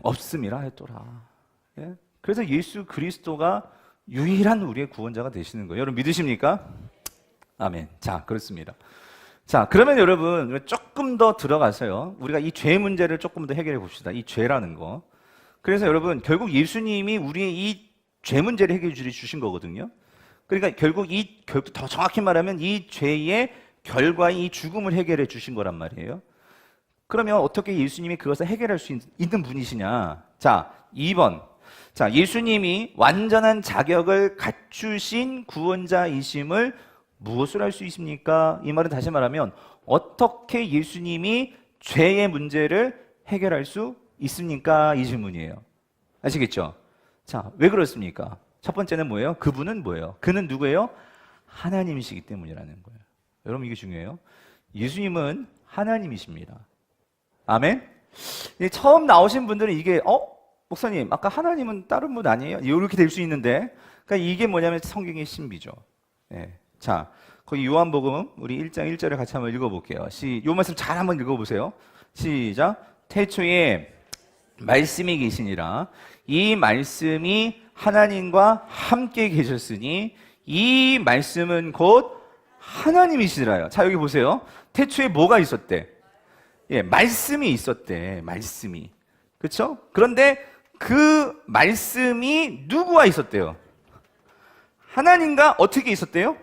없음이라 했더라. 예? 그래서 예수 그리스도가 유일한 우리의 구원자가 되시는 거예요. 여러분 믿으십니까? 아멘. 자, 그렇습니다. 자, 그러면 여러분 조금 더 들어가서요. 우리가 이 죄 문제를 조금 더 해결해 봅시다. 이 죄라는 거. 그래서 여러분 결국 예수님이 우리의 이 죄 문제를 해결해 주신 거거든요. 그러니까 결국 더 정확히 말하면 이 죄의 결과인 이 죽음을 해결해 주신 거란 말이에요. 그러면 어떻게 예수님이 그것을 해결할 수 있는 분이시냐? 자, 2번. 자, 예수님이 완전한 자격을 갖추신 구원자이심을 무엇을 할 수 있습니까? 이 말은 다시 말하면 어떻게 예수님이 죄의 문제를 해결할 수 있습니까? 이 질문이에요. 아시겠죠? 자, 왜 그렇습니까? 첫 번째는 뭐예요? 그분은 뭐예요? 그는 누구예요? 하나님이시기 때문이라는 거예요. 여러분 이게 중요해요. 예수님은 하나님이십니다. 아멘? 처음 나오신 분들은 이게 목사님 아까 하나님은 다른 분 아니에요? 이렇게 될 수 있는데 그러니까 이게 뭐냐면 성경의 신비죠. 네. 자, 거기 요한복음 우리 1장 1절을 같이 한번 읽어볼게요. 요 말씀 잘 한번 읽어보세요. 시작. 태초에 말씀이 계시니라. 이 말씀이 하나님과 함께 계셨으니 이 말씀은 곧 하나님이시라요. 자, 여기 보세요. 태초에 뭐가 있었대? 예, 말씀이 있었대. 말씀이. 그렇죠? 그런데 그 말씀이 누구와 있었대요? 하나님과 어떻게 있었대요?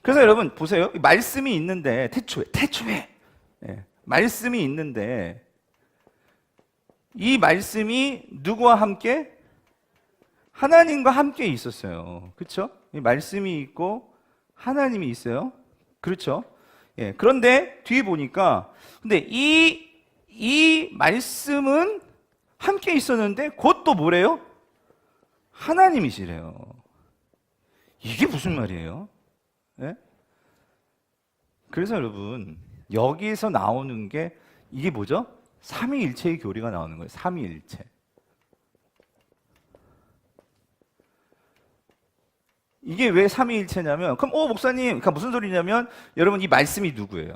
그래서 여러분 보세요. 말씀이 있는데 태초에 예, 말씀이 있는데 이 말씀이 누구와 함께? 하나님과 함께 있었어요. 그렇죠? 이 말씀이 있고 하나님이 있어요. 그렇죠? 예, 그런데 뒤에 보니까 근데 이 말씀은 함께 있었는데 곧 또 뭐래요? 하나님이시래요. 이게 무슨 말이에요? 예? 그래서 여러분 여기에서 나오는 게 이게 뭐죠? 삼위일체의 교리가 나오는 거예요. 삼위일체. 이게 왜 삼위일체냐면 그럼 목사님 그러니까 무슨 소리냐면 여러분 이 말씀이 누구예요?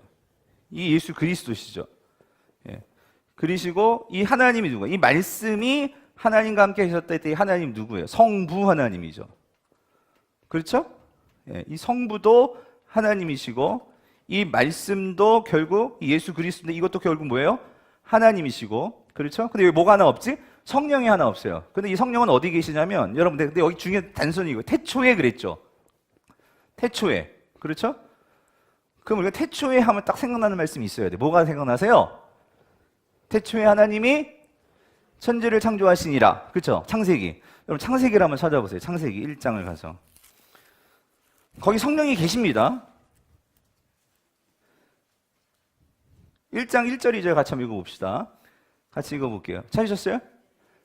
이 예수 그리스도시죠. 예. 그리시고 이 하나님이 누구예요? 이 말씀이 하나님과 함께 하셨다 때 하나님 누구예요? 성부 하나님이죠. 그렇죠? 예, 이 성부도 하나님이시고 이 말씀도 결국 예수 그리스도인데 이것도 결국 뭐예요? 하나님이시고 그렇죠? 근데 여기 뭐가 하나 없지? 성령이 하나 없어요. 근데 이 성령은 어디 계시냐면 여러분 근데 여기 중요한 단순히 이거 태초에 그랬죠. 태초에 그렇죠? 그럼 우리가 태초에 하면 딱 생각나는 말씀이 있어야 돼. 뭐가 생각나세요? 태초에 하나님이 천지를 창조하시니라. 그렇죠? 창세기. 여러분 창세기를 한번 찾아보세요. 창세기 1장을 가서. 거기 성령이 계십니다. 1장 1절 2절 같이 한번 읽어봅시다. 같이 읽어볼게요. 찾으셨어요?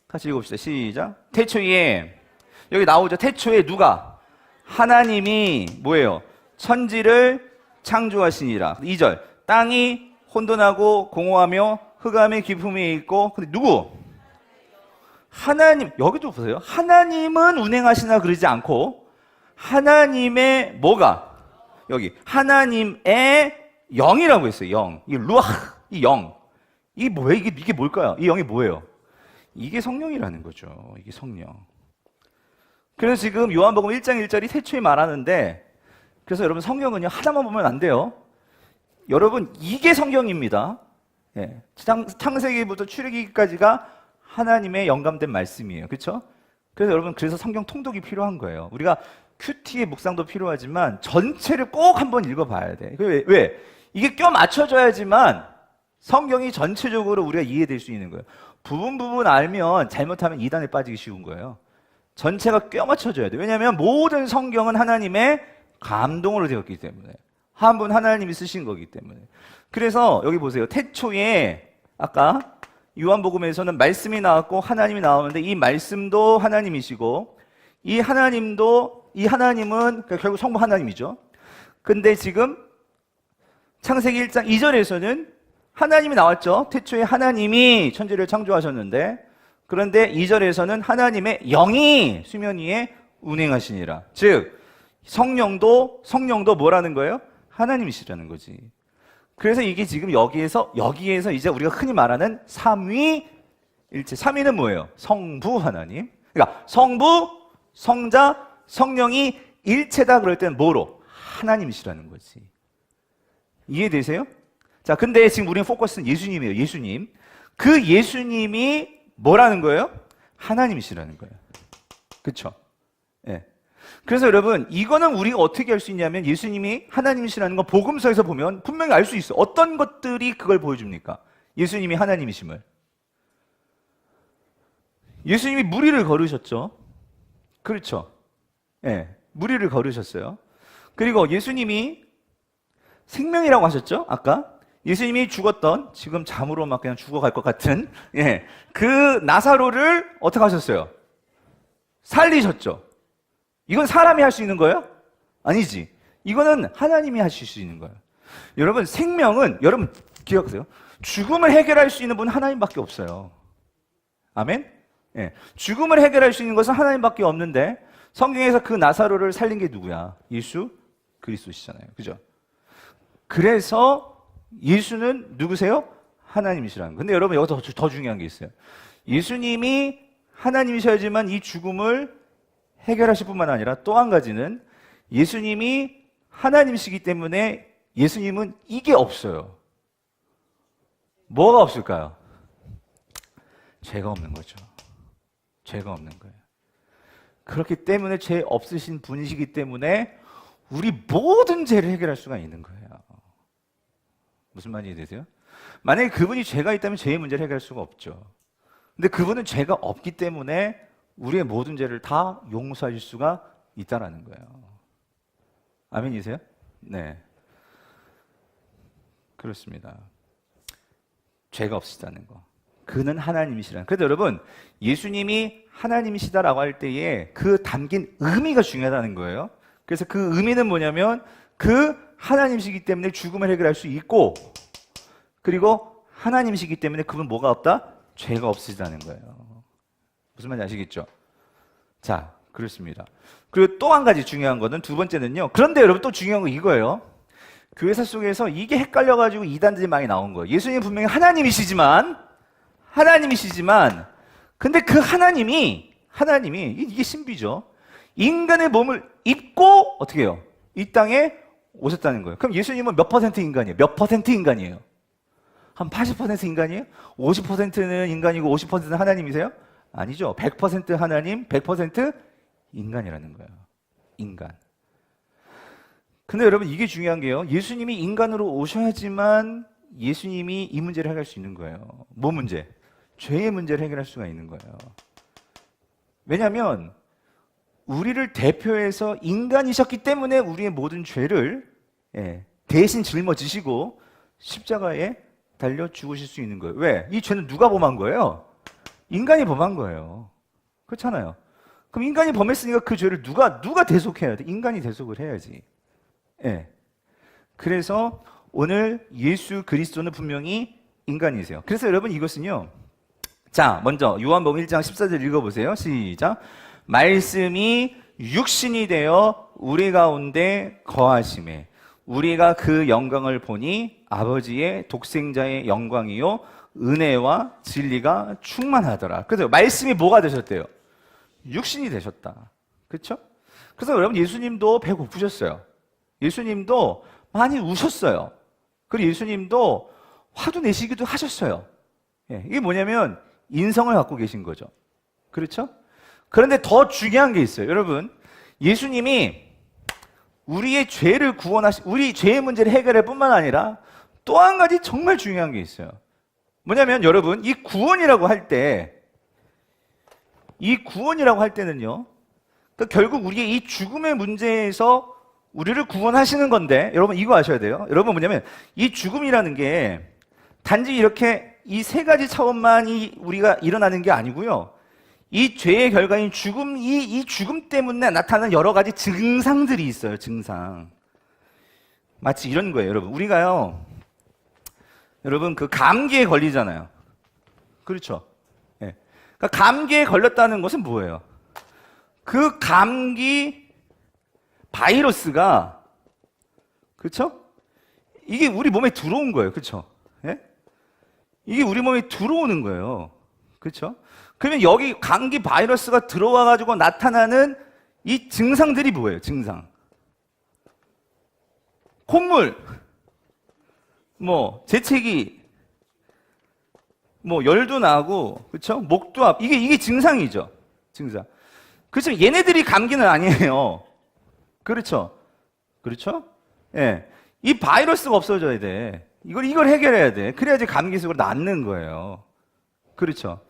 같이 읽어봅시다. 시작. 태초에 여기 나오죠. 태초에 누가? 하나님이 뭐예요? 천지를 창조하시니라. 2절. 땅이 혼돈하고 공허하며 흑암의 깊음에 있고 근데 누구? 하나님. 여기도 보세요. 하나님은 운행하시나 그러지 않고 하나님의 뭐가? 여기 하나님의 영이라고 했어요. 영. 이 루아흐, 이 영. 이게 뭐예요? 이게 뭘까요? 이 영이 뭐예요? 이게 성령이라는 거죠. 이게 성령. 그래서 지금 요한복음 1장 1절이 태초에 말하는데 그래서 여러분 성경은요 하나만 보면 안 돼요. 여러분 이게 성경입니다. 예. 창세기부터 출애기까지가 하나님의 영감된 말씀이에요. 그렇죠? 그래서 여러분 그래서 성경 통독이 필요한 거예요. 우리가 큐티의 묵상도 필요하지만 전체를 꼭 한번 읽어봐야 돼. 왜? 이게 껴 맞춰져야지만 성경이 전체적으로 우리가 이해될 수 있는 거예요. 부분 알면 잘못하면 이단에 빠지기 쉬운 거예요. 전체가 껴 맞춰져야 돼. 왜냐하면 모든 성경은 하나님의 감동으로 되었기 때문에 한 분 하나님이 쓰신 거기 때문에. 그래서 여기 보세요. 태초에 아까 요한복음에서는 말씀이 나왔고 하나님이 나오는데 이 말씀도 하나님이시고 이 하나님은 그러니까 결국 성부 하나님이죠. 근데 지금 창세기 1장 2절에서는 하나님이 나왔죠. 태초에 하나님이 천지를 창조하셨는데 그런데 2절에서는 하나님의 영이 수면 위에 운행하시니라. 즉 성령도 뭐라는 거예요? 하나님이시라는 거지. 그래서 이게 지금 여기에서 이제 우리가 흔히 말하는 삼위일체. 삼위는 뭐예요? 성부 하나님. 그러니까 성부, 성자, 성령이 일체다 그럴 때는 뭐로? 하나님이시라는 거지. 이해되세요? 자, 근데 지금 우리는 포커스는 예수님이에요. 예수님. 그 예수님이 뭐라는 거예요? 하나님이시라는 거예요. 그렇죠? 예. 그래서 여러분 이거는 우리가 어떻게 알 수 있냐면 예수님이 하나님이시라는 거 복음서에서 보면 분명히 알 수 있어. 어떤 것들이 그걸 보여줍니까? 예수님이 하나님이심을. 예수님이 무리를 걸으셨죠. 그렇죠? 예, 무리를 걸으셨어요. 그리고 예수님이 생명이라고 하셨죠? 아까 예수님이 죽었던 지금 잠으로 막 그냥 죽어갈 것 같은 그 나사로를 어떻게 하셨어요? 살리셨죠. 이건 사람이 할 수 있는 거예요? 아니지. 이거는 하나님이 하실 수 있는 거예요. 여러분 생명은 여러분 기억하세요. 죽음을 해결할 수 있는 분은 하나님밖에 없어요. 아멘? 예. 죽음을 해결할 수 있는 것은 하나님밖에 없는데 성경에서 그 나사로를 살린 게 누구야? 예수 그리스도시잖아요. 그죠? 그래서 예수는 누구세요? 하나님이시라는 거예요. 근데 여러분 여기서 더 중요한 게 있어요. 예수님이 하나님이셔야지만 이 죽음을 해결하실 뿐만 아니라 또 한 가지는 예수님이 하나님이시기 때문에 예수님은 이게 없어요. 뭐가 없을까요? 죄가 없는 거죠. 죄가 없는 거예요. 그렇기 때문에 죄 없으신 분이시기 때문에 우리 모든 죄를 해결할 수가 있는 거예요. 무슨 말인지 되세요? 만약에 그분이 죄가 있다면 죄의 문제를 해결할 수가 없죠. 근데 그분은 죄가 없기 때문에 우리의 모든 죄를 다 용서하실 수가 있다라는 거예요. 아멘이세요? 네. 그렇습니다. 죄가 없으시다는 거. 그는 하나님이시라는. 그래서 여러분, 예수님이 하나님이시다라고 할 때에 그 담긴 의미가 중요하다는 거예요. 그래서 그 의미는 뭐냐면 그 하나님이시기 때문에 죽음을 해결할 수 있고 그리고 하나님이시기 때문에 그분 뭐가 없다? 죄가 없으시다는 거예요. 무슨 말인지 아시겠죠? 자, 그렇습니다. 그리고 또 한 가지 중요한 거는 두 번째는요. 그런데 여러분 또 중요한 거 이거예요. 교회사 속에서 이게 헷갈려가지고 이단들이 많이 나온 거예요. 예수님 분명히 하나님이시지만 근데 그 하나님이 이게 신비죠. 인간의 몸을 입고 어떻게 해요? 이 땅에 오셨다는 거예요. 그럼 예수님은 몇 퍼센트 인간이에요? 몇 퍼센트 인간이에요? 한 80% 인간이에요? 50%는 인간이고 50%는 하나님이세요? 아니죠. 100% 하나님, 100% 인간이라는 거예요. 인간. 근데 여러분 이게 중요한 게요. 예수님이 인간으로 오셔야지만 예수님이 이 문제를 해결할 수 있는 거예요. 뭐 문제? 죄의 문제를 해결할 수가 있는 거예요. 왜냐하면 우리를 대표해서 인간이셨기 때문에 우리의 모든 죄를 대신 짊어지시고 십자가에 달려 죽으실 수 있는 거예요. 왜? 이 죄는 누가 범한 거예요? 인간이 범한 거예요. 그렇잖아요. 그럼 인간이 범했으니까 그 죄를 누가 대속해야 돼? 인간이 대속을 해야지. 그래서 오늘 예수 그리스도는 분명히 인간이세요. 그래서 여러분 이것은요. 자, 먼저 요한복음 1장 14절 읽어보세요. 시작. 말씀이 육신이 되어 우리 가운데 거하심에 우리가 그 영광을 보니 아버지의 독생자의 영광이요 은혜와 진리가 충만하더라. 그래서 말씀이 뭐가 되셨대요? 육신이 되셨다. 그렇죠? 그래서 여러분 예수님도 배고프셨어요. 예수님도 많이 우셨어요. 그리고 예수님도 화도 내시기도 하셨어요. 이게 뭐냐면 인성을 갖고 계신 거죠. 그렇죠? 그런데 더 중요한 게 있어요. 여러분, 예수님이 우리의 죄를 우리 죄의 문제를 해결할 뿐만 아니라 또 한 가지 정말 중요한 게 있어요. 뭐냐면 여러분, 이 구원이라고 할 때는요, 그러니까 결국 우리의 이 죽음의 문제에서 우리를 구원하시는 건데, 여러분 이거 아셔야 돼요. 여러분 뭐냐면 이 죽음이라는 게 단지 이렇게 이 세 가지 차원만이 우리가 일어나는 게 아니고요. 이 죄의 결과인 죽음, 이 죽음 때문에 나타나는 여러 가지 증상들이 있어요. 증상. 마치 이런 거예요, 여러분. 우리가요, 여러분 그 감기에 걸리잖아요. 그렇죠? 그러니까 감기에 걸렸다는 것은 뭐예요? 그 감기 바이러스가, 그렇죠? 이게 우리 몸에 들어온 거예요. 그렇죠? 이게 우리 몸에 들어오는 거예요. 그렇죠? 그러면 여기 감기 바이러스가 들어와 가지고 나타나는 이 증상들이 뭐예요? 증상. 콧물, 재채기, 열도 나고, 그렇죠? 목도 아프. 이게 증상이죠. 증상. 그렇죠? 얘네들이 감기는 아니에요. 그렇죠? 그렇죠? 이 바이러스가 없어져야 돼. 이걸 해결해야 돼. 그래야지 감기 속으로 낫는 거예요. 그렇죠?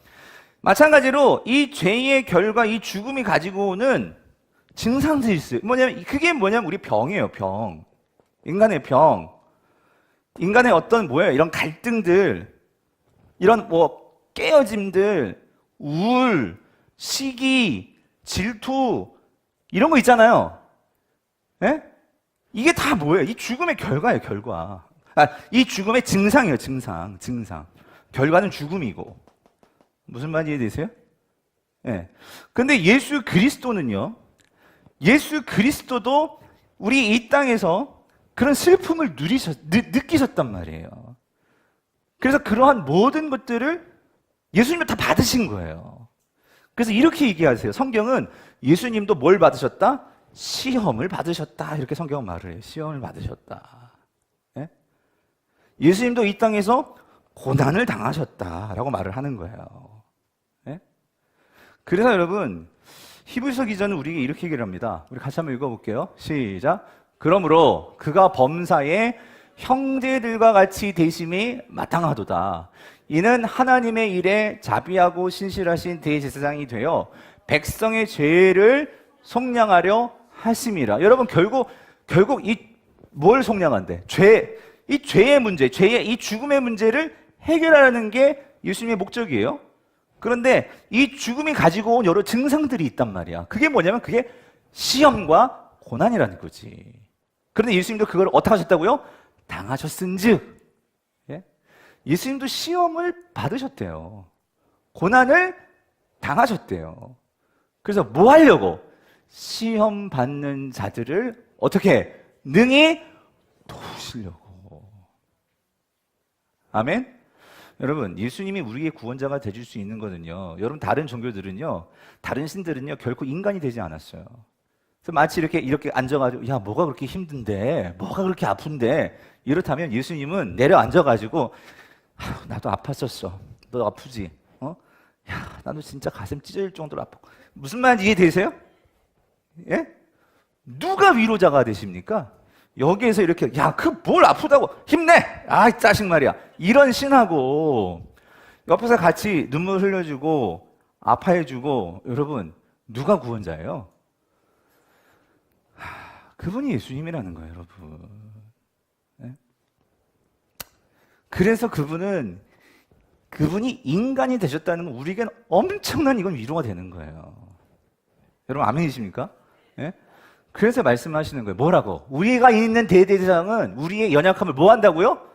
마찬가지로 이 죄의 결과, 이 죽음이 가지고 오는 증상들이 있어요. 그게 뭐냐면 우리 병이에요, 병. 인간의 병. 인간의 어떤 이런 갈등들, 이런 깨어짐들, 우울, 시기, 질투, 이런 거 있잖아요. 이게 다 뭐예요? 이 죽음의 결과예요, 결과. 이 죽음의 증상이에요, 증상. 결과는 죽음이고. 무슨 말인지 이해되세요? 근데 예수 그리스도는요, 예수 그리스도도 우리 이 땅에서 그런 슬픔을 느끼셨단 말이에요. 그래서 그러한 모든 것들을 예수님이 다 받으신 거예요. 그래서 이렇게 얘기하세요. 성경은 예수님도 뭘 받으셨다? 시험을 받으셨다. 이렇게 성경은 말을 해요. 시험을 받으셨다. 예수님도 이 땅에서 고난을 당하셨다라고 말을 하는 거예요. 그래서 여러분, 히브리서 기자는 우리에게 이렇게 얘기를 합니다. 우리 같이 한번 읽어볼게요. 시작. 그러므로 그가 범사에 형제들과 같이 대심이 마땅하도다. 이는 하나님의 일에 자비하고 신실하신 대제사장이 되어 백성의 죄를 속량하려 하심이라. 여러분 결국 뭘 속량한대? 이 죄의 문제, 이 죽음의 문제를 해결하는 게 예수님의 목적이에요. 그런데 이 죽음이 가지고 온 여러 증상들이 있단 말이야. 그게 뭐냐면 그게 시험과 고난이라는 거지. 그런데 예수님도 그걸 어떻게 하셨다고요? 당하셨은즉. 예수님도 시험을 받으셨대요. 고난을 당하셨대요. 그래서 뭐 하려고? 시험 받는 자들을 어떻게 능히 도우시려고. 아멘? 여러분, 예수님이 우리의 구원자가 되줄 수 있는 거는요, 여러분 다른 종교들은요, 다른 신들은요 결코 인간이 되지 않았어요. 그래서 마치 이렇게 앉아가지고, 야, 뭐가 그렇게 힘든데? 뭐가 그렇게 아픈데? 이렇다면 예수님은 내려앉아가지고, 나도 아팠었어. 너 아프지? 야, 나도 진짜 가슴 찢어질 정도로 아파. 무슨 말인지 이해되세요? 예? 누가 위로자가 되십니까? 여기에서 이렇게, 야, 그 뭘 아프다고 힘내! 아, 짜식 말이야. 이런 신하고 옆에서 같이 눈물 흘려주고 아파해주고, 여러분, 누가 구원자예요? 그분이 예수님이라는 거예요, 여러분. 네? 그래서 그분이 인간이 되셨다는 건 우리에게는 엄청난 이건 위로가 되는 거예요. 여러분, 아멘이십니까? 네? 그래서 말씀하시는 거예요. 뭐라고? 우리가 있는 대대장은 우리의 연약함을 뭐 한다고요?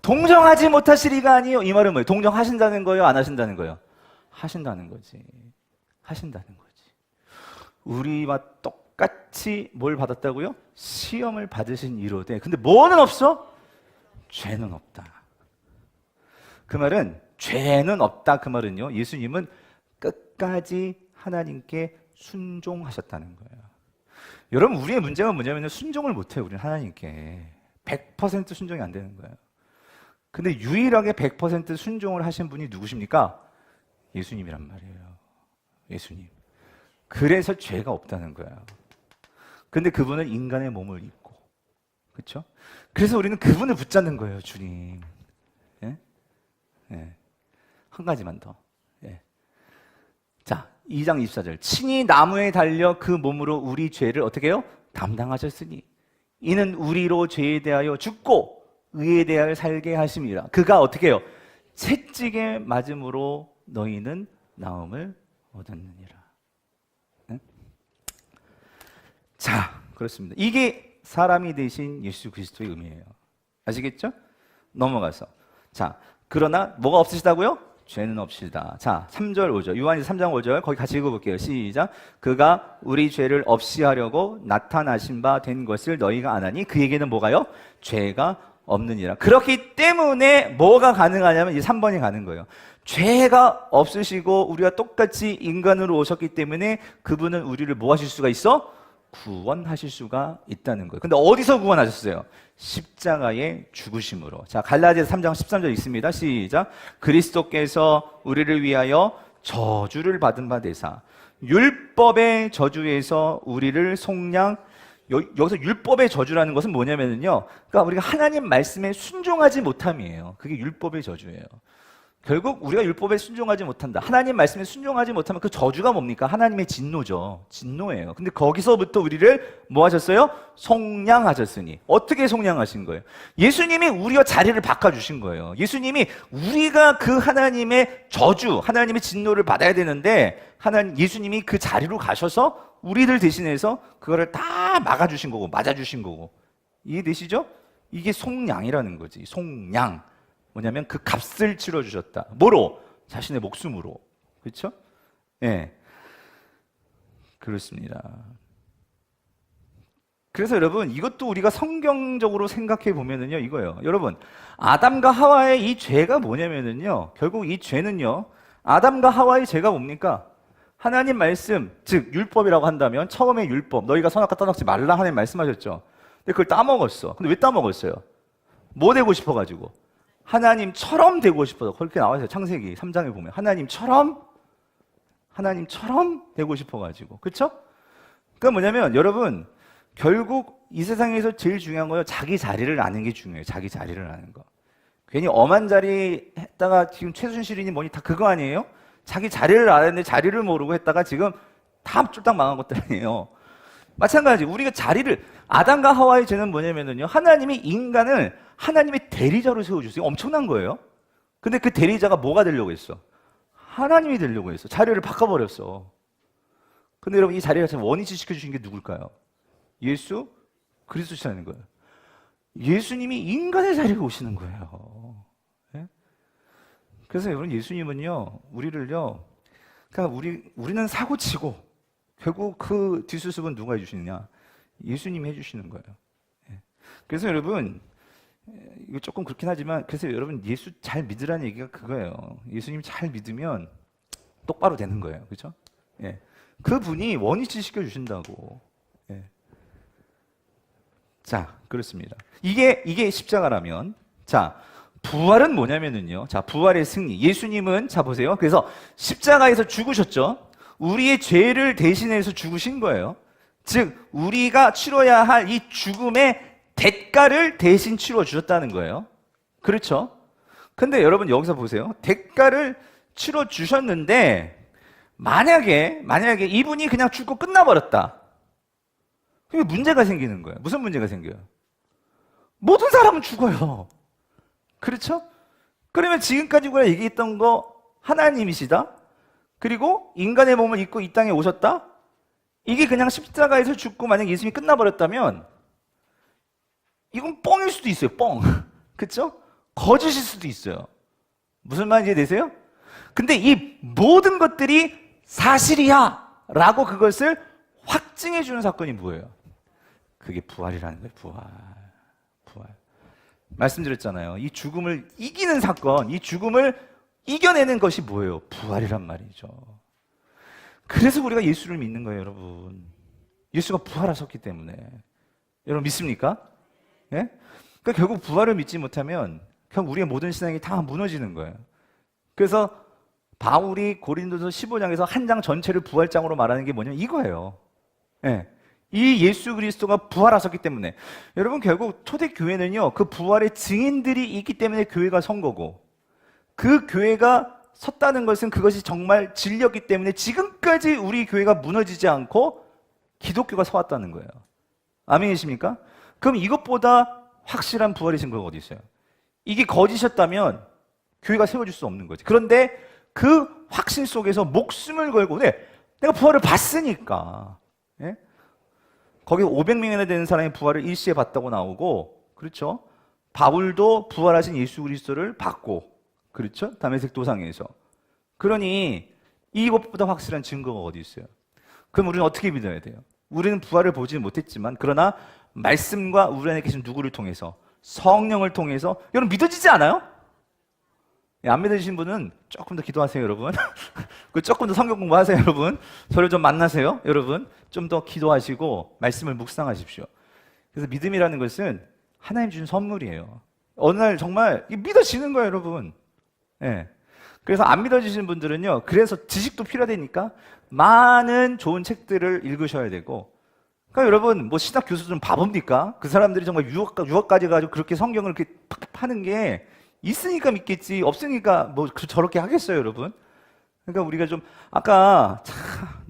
동정하지 못하시리가 아니요. 이 말은 뭐예요? 동정하신다는 거예요? 안 하신다는 거예요? 하신다는 거지. 하신다는 거지. 우리와 똑같이 뭘 받았다고요? 시험을 받으신 이로되. 근데 뭐는 없어? 죄는 없다. 그 말은 죄는 없다. 그 말은요. 예수님은 끝까지 하나님께 순종하셨다는 거예요. 여러분, 우리의 문제가 뭐냐면 순종을 못해요. 우리는 하나님께 100% 순종이 안 되는 거예요. 근데 유일하게 100% 순종을 하신 분이 누구십니까? 예수님이란 말이에요. 예수님. 그래서 죄가 없다는 거예요. 근데 그분은 인간의 몸을 입고, 그렇죠? 그래서 우리는 그분을 붙잡는 거예요, 주님. 예? 예. 한 가지만 더. 예. 자, 2장 24절. 친히 나무에 달려 그 몸으로 우리 죄를 어떻게 해요? 담당하셨으니 이는 우리로 죄에 대하여 죽고 의에 대하여 살게 하심이라. 그가 어떻게 해요? 채찍에 맞음으로 너희는 나음을 얻었느니라. 네? 자, 그렇습니다. 이게 사람이 되신 예수 그리스도의 의미예요. 아시겠죠? 넘어가서. 자, 그러나 뭐가 없으시다고요? 죄는 없으시다. 자, 3절 5절. 요한일서 3장 5절. 거기 같이 읽어볼게요. 시작. 그가 우리 죄를 없이 하려고 나타나신 바 된 것을 너희가 아나니 그에게는 뭐가요? 죄가 없느니라. 그렇기 때문에 뭐가 가능하냐면 이 3번이 가는 거예요. 죄가 없으시고 우리와 똑같이 인간으로 오셨기 때문에 그분은 우리를 뭐 하실 수가 있어? 구원하실 수가 있다는 거예요. 근데 어디서 구원하셨어요? 십자가의 죽으심으로. 자, 갈라디아서 3장 13절 있습니다. 시작. 그리스도께서 우리를 위하여 저주를 받은 바 되사 율법의 저주에서 우리를 속량. 여기서 율법의 저주라는 것은 뭐냐면요, 그러니까 우리가 하나님 말씀에 순종하지 못함이에요. 그게 율법의 저주예요. 결국 우리가 율법에 순종하지 못한다, 하나님 말씀에 순종하지 못하면 그 저주가 뭡니까? 하나님의 진노죠. 진노예요. 근데 거기서부터 우리를 뭐 하셨어요? 속량하셨으니. 어떻게 속량하신 거예요? 예수님이 우리와 자리를 바꿔주신 거예요. 예수님이 우리가 그 하나님의 저주, 하나님의 진노를 받아야 되는데 예수님이 그 자리로 가셔서 우리들 대신해서 그거를 다 막아주신 거고 맞아주신 거고. 이해되시죠? 이게 속량이라는 거지. 속량. 뭐냐면 그 값을 치러주셨다. 뭐로? 자신의 목숨으로. 그렇죠? 예. 네. 그렇습니다. 그래서 여러분, 이것도 우리가 성경적으로 생각해 보면은요, 이거예요. 여러분, 아담과 하와의 이 죄가 뭐냐면은요, 결국 이 죄는요, 아담과 하와의 죄가 뭡니까? 하나님 말씀, 즉 율법이라고 한다면 처음에 율법, 너희가 선악과 떠나지 말라 하나님 말씀하셨죠. 근데 그걸 따먹었어. 근데 왜 따먹었어요? 뭐 되고 싶어가지고? 하나님처럼 되고 싶어서. 그렇게 나와 있어요. 창세기 3장에 보면 하나님처럼 되고 싶어가지고. 그렇죠? 그러니까 뭐냐면 여러분, 결국 이 세상에서 제일 중요한 거예요. 자기 자리를 아는 게 중요해요. 자기 자리를 아는 거. 괜히 엄한 자리 했다가 지금 최순실이니 뭐니 다 그거 아니에요? 자기 자리를 알았는데 자리를 모르고 했다가 지금 다 쫄딱 망한 것들 아니에요. 마찬가지. 우리가 자리를, 아담과 하와의 죄는 뭐냐면요, 하나님이 인간을 하나님의 대리자로 세워주세요. 엄청난 거예요. 근데 그 대리자가 뭐가 되려고 했어? 하나님이 되려고 했어. 자리를 바꿔버렸어. 근데 여러분, 이 자리가 참 원위치 시켜주신 게 누굴까요? 예수 그리스도시라는 거예요. 예수님이 인간의 자리에 오시는 거예요. 네? 그래서 여러분, 예수님은요, 우리를요, 그러니까 우리는 사고치고 결국 그 뒷수습은 누가 해주시느냐? 예수님이 해주시는 거예요. 네. 그래서 여러분, 이거 조금 그렇긴 하지만, 그래서 여러분, 예수 잘 믿으라는 얘기가 그거예요. 예수님 잘 믿으면 똑바로 되는 거예요. 그렇죠? 예. 그분이 원위치 시켜주신다고. 예. 자, 그렇습니다. 이게 십자가라면, 자, 부활은 뭐냐면은요. 자, 부활의 승리. 예수님은, 자, 보세요. 그래서 십자가에서 죽으셨죠. 우리의 죄를 대신해서 죽으신 거예요. 즉, 우리가 치러야 할 이 죽음의 대가를 대신 치러 주셨다는 거예요. 그렇죠? 근데 여러분 여기서 보세요. 대가를 치러 주셨는데, 만약에 이분이 그냥 죽고 끝나버렸다. 그게 문제가 생기는 거예요. 무슨 문제가 생겨요? 모든 사람은 죽어요. 그렇죠? 그러면 지금까지 우리가 얘기했던 거 하나님이시다. 그리고 인간의 몸을 입고 이 땅에 오셨다. 이게 그냥 십자가에서 죽고 만약 예수님이 끝나버렸다면 이건 뻥일 수도 있어요. 뻥. 그렇죠? 거짓일 수도 있어요. 무슨 말인지 이해되세요? 근데 이 모든 것들이 사실이야 라고 그것을 확증해 주는 사건이 뭐예요? 그게 부활이라는 거예요. 부활. 말씀드렸잖아요. 이 죽음을 이기는 사건, 이 죽음을 이겨내는 것이 뭐예요? 부활이란 말이죠. 그래서 우리가 예수를 믿는 거예요, 여러분. 예수가 부활하셨기 때문에. 여러분 믿습니까? 예? 그러니까 결국 부활을 믿지 못하면 결국 우리의 모든 신앙이 다 무너지는 거예요. 그래서 바울이 고린도서 15장에서 한 장 전체를 부활장으로 말하는 게 뭐냐면 이거예요. 예. 이 예수 그리스도가 부활하셨기 때문에. 여러분 결국 초대교회는요, 그 부활의 증인들이 있기 때문에 교회가 선 거고, 그 교회가 섰다는 것은 그것이 정말 진리였기 때문에 지금까지 우리 교회가 무너지지 않고 기독교가 서왔다는 거예요. 아멘이십니까? 그럼 이것보다 확실한 부활의 증거가 어디 있어요? 이게 거짓이었다면 교회가 세워질 수 없는 거지. 그런데 그 확신 속에서 목숨을 걸고, 내가 부활을 봤으니까. 예? 거기 500명이나 되는 사람이 부활을 일시에 봤다고 나오고, 그렇죠? 바울도 부활하신 예수 그리스도를 봤고, 그렇죠? 다메섹 도상에서. 그러니 이것보다 확실한 증거가 어디 있어요? 그럼 우리는 어떻게 믿어야 돼요? 우리는 부활을 보지 못했지만, 그러나 말씀과 우리 안에 계신 누구를 통해서, 성령을 통해서, 여러분 믿어지지 않아요? 안 믿어지신 분은 조금 더 기도하세요, 여러분. 조금 더 성경 공부하세요, 여러분. 저를 좀 만나세요, 여러분. 좀 더 기도하시고 말씀을 묵상하십시오. 그래서 믿음이라는 것은 하나님 주신 선물이에요. 어느 날 정말 믿어지는 거예요, 여러분. 예. 그래서 안 믿어지시는 분들은요, 그래서 지식도 필요하다니까 많은 좋은 책들을 읽으셔야 되고, 그러니까 여러분, 뭐 신학 교수 좀 바봅니까? 그 사람들이 정말 유학까지 가지고 그렇게 성경을 이렇게 팍팍 파는 게 있으니까 믿겠지, 없으니까 뭐 저렇게 하겠어요, 여러분? 그러니까 우리가 좀, 아까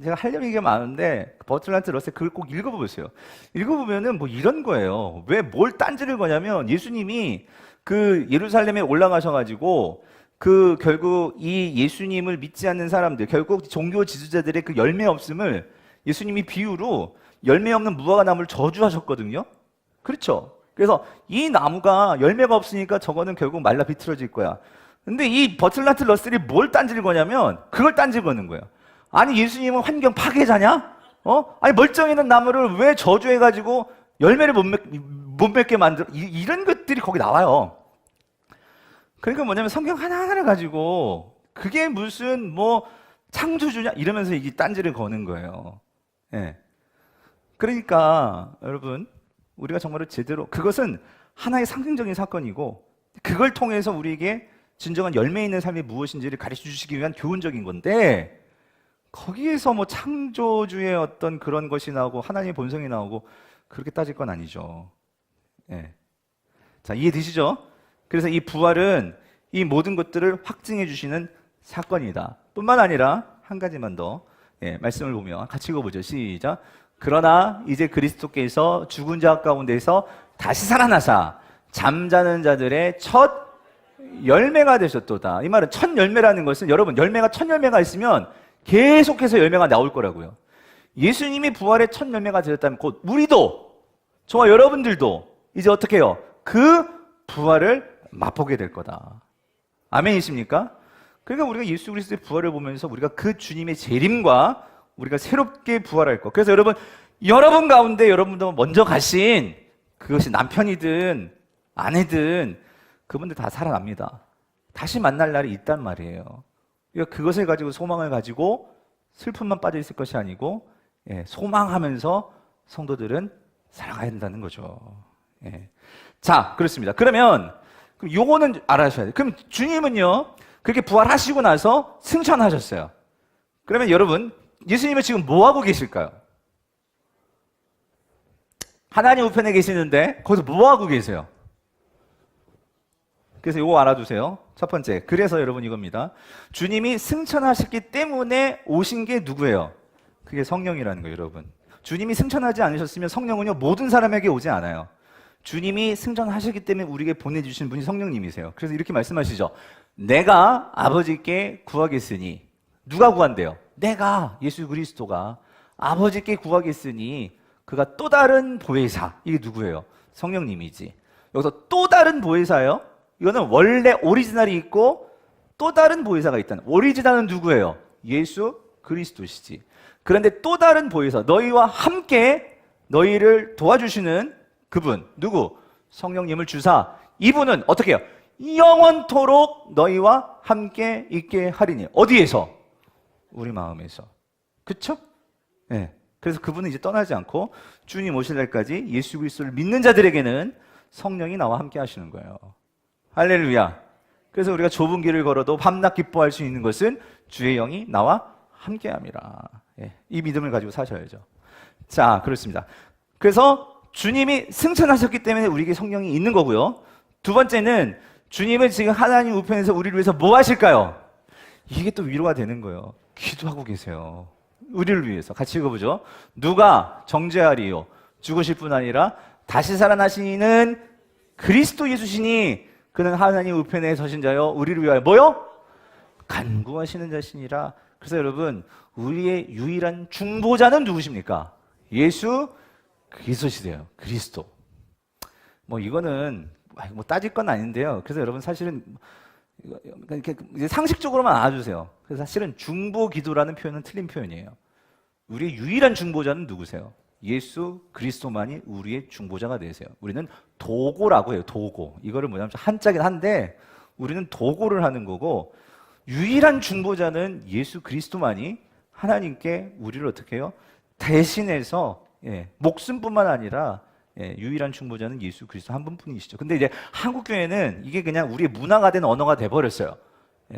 제가 하려는 얘기가 많은데 버틀란트 러셀 그걸 꼭 읽어보세요. 읽어보면은 뭐 이런 거예요. 왜 뭘 딴지를 거냐면, 예수님이 그 예루살렘에 올라가셔가지고 그 결국 이 예수님을 믿지 않는 사람들, 결국 종교 지도자들의 그 열매 없음을 예수님이 비유로 열매 없는 무화과 나무를 저주하셨거든요. 그렇죠? 그래서 이 나무가 열매가 없으니까 저거는 결국 말라 비틀어질 거야. 근데 이 버틀란트 러셀이 뭘 딴지를 거냐면 그걸 딴지를 거는 거예요. 아니 예수님은 환경 파괴자냐? 아니 멀쩡히 있는 나무를 왜 저주해가지고 열매를 못 맺게 만들어? 이런 것들이 거기 나와요. 그러니까 뭐냐면 성경 하나하나를 가지고 그게 무슨 뭐 창조주냐 이러면서 이 딴지를 거는 거예요. 예. 그러니까 여러분, 우리가 정말로 제대로, 그것은 하나의 상징적인 사건이고 그걸 통해서 우리에게 진정한 열매 있는 삶이 무엇인지를 가르쳐 주시기 위한 교훈적인 건데, 거기에서 뭐 창조주의 어떤 그런 것이 나오고 하나님의 본성이 나오고 그렇게 따질 건 아니죠. 예. 자, 이해되시죠? 그래서 이 부활은 이 모든 것들을 확증해 주시는 사건이다. 뿐만 아니라 한 가지만 더, 말씀을 보면 같이 읽어보죠. 시작. 그러나 이제 그리스도께서 죽은 자 가운데서 다시 살아나사 잠자는 자들의 첫 열매가 되셨도다. 이 말은 첫 열매라는 것은, 여러분 열매가 첫 열매가 있으면 계속해서 열매가 나올 거라고요. 예수님이 부활의 첫 열매가 되셨다면 곧 우리도, 저와 여러분들도 이제 어떻게 해요? 그 부활을 맛보게 될 거다. 아멘이십니까? 그러니까 우리가 예수 그리스도의 부활을 보면서 우리가 그 주님의 재림과 우리가 새롭게 부활할 것. 그래서 여러분 가운데 여러분도 먼저 가신 그것이 남편이든 아내든 그분들 다 살아납니다. 다시 만날 날이 있단 말이에요. 그러니까 그것을 가지고 소망을 가지고 슬픔만 빠져 있을 것이 아니고, 소망하면서 성도들은 살아가야 된다는 거죠. 예. 자, 그렇습니다. 그럼 요거는 알아셔야 돼요. 그럼 주님은요, 그렇게 부활하시고 나서 승천하셨어요. 그러면 여러분, 예수님은 지금 뭐 하고 계실까요? 하나님 우편에 계시는데 거기서 뭐 하고 계세요? 그래서 이거 알아두세요. 첫 번째, 그래서 여러분 이겁니다. 주님이 승천하셨기 때문에 오신 게 누구예요? 그게 성령이라는 거예요, 여러분. 주님이 승천하지 않으셨으면 성령은요, 모든 사람에게 오지 않아요. 주님이 승천하셨기 때문에 우리에게 보내주신 분이 성령님이세요. 그래서 이렇게 말씀하시죠. 내가 아버지께 구하겠으니. 누가 구한대요? 내가, 예수 그리스도가 아버지께 구하겠으니 그가 또 다른 보혜사. 이게 누구예요? 성령님이지. 여기서 또 다른 보혜사예요? 이거는 원래 오리지널이 있고 또 다른 보혜사가 있다는. 오리지널은 누구예요? 예수 그리스도시지. 그런데 또 다른 보혜사, 너희와 함께 너희를 도와주시는 그분, 누구? 성령님을 주사. 이분은 어떻게 해요? 영원토록 너희와 함께 있게 하리니. 어디에서? 우리 마음에서. 그쵸? 네. 그래서 그분은 이제 떠나지 않고 주님 오실 날까지 예수 그리스도를 믿는 자들에게는 성령이 나와 함께 하시는 거예요. 할렐루야. 그래서 우리가 좁은 길을 걸어도 밤낮 기뻐할 수 있는 것은 주의 영이 나와 함께 함이라. 예. 이 믿음을 가지고 사셔야죠. 자, 그렇습니다. 그래서 주님이 승천하셨기 때문에 우리에게 성령이 있는 거고요. 두 번째는 주님은 지금 하나님 우편에서 우리를 위해서 뭐 하실까요? 이게 또 위로가 되는 거예요. 기도하고 계세요. 우리를 위해서. 같이 읽어보죠. 누가 정죄하리요? 죽으실 뿐 아니라 다시 살아나시는 그리스도 예수시니 그는 하나님 우편에 서신 자요 우리를 위하여 뭐요? 간구하시는 자시니라. 그래서 여러분, 우리의 유일한 중보자는 누구십니까? 예수 그리스도시대요. 그리스도. 뭐 이거는 뭐 따질 건 아닌데요. 그래서 여러분 사실은 이렇게 상식적으로만 알아주세요. 그래서 사실은 중보 기도라는 표현은 틀린 표현이에요. 우리의 유일한 중보자는 누구세요? 예수 그리스도만이 우리의 중보자가 되세요. 우리는 도고라고 해요. 도고. 이거를 뭐냐면 한자긴 한데 우리는 도고를 하는 거고, 유일한 중보자는 예수 그리스도만이 하나님께 우리를 어떻게 해요? 대신해서 목숨뿐만 아니라 유일한 중보자는 예수 그리스도 한 분뿐이시죠. 근데 이제 한국 교회는 이게 그냥 우리의 문화가 된 언어가 돼 버렸어요.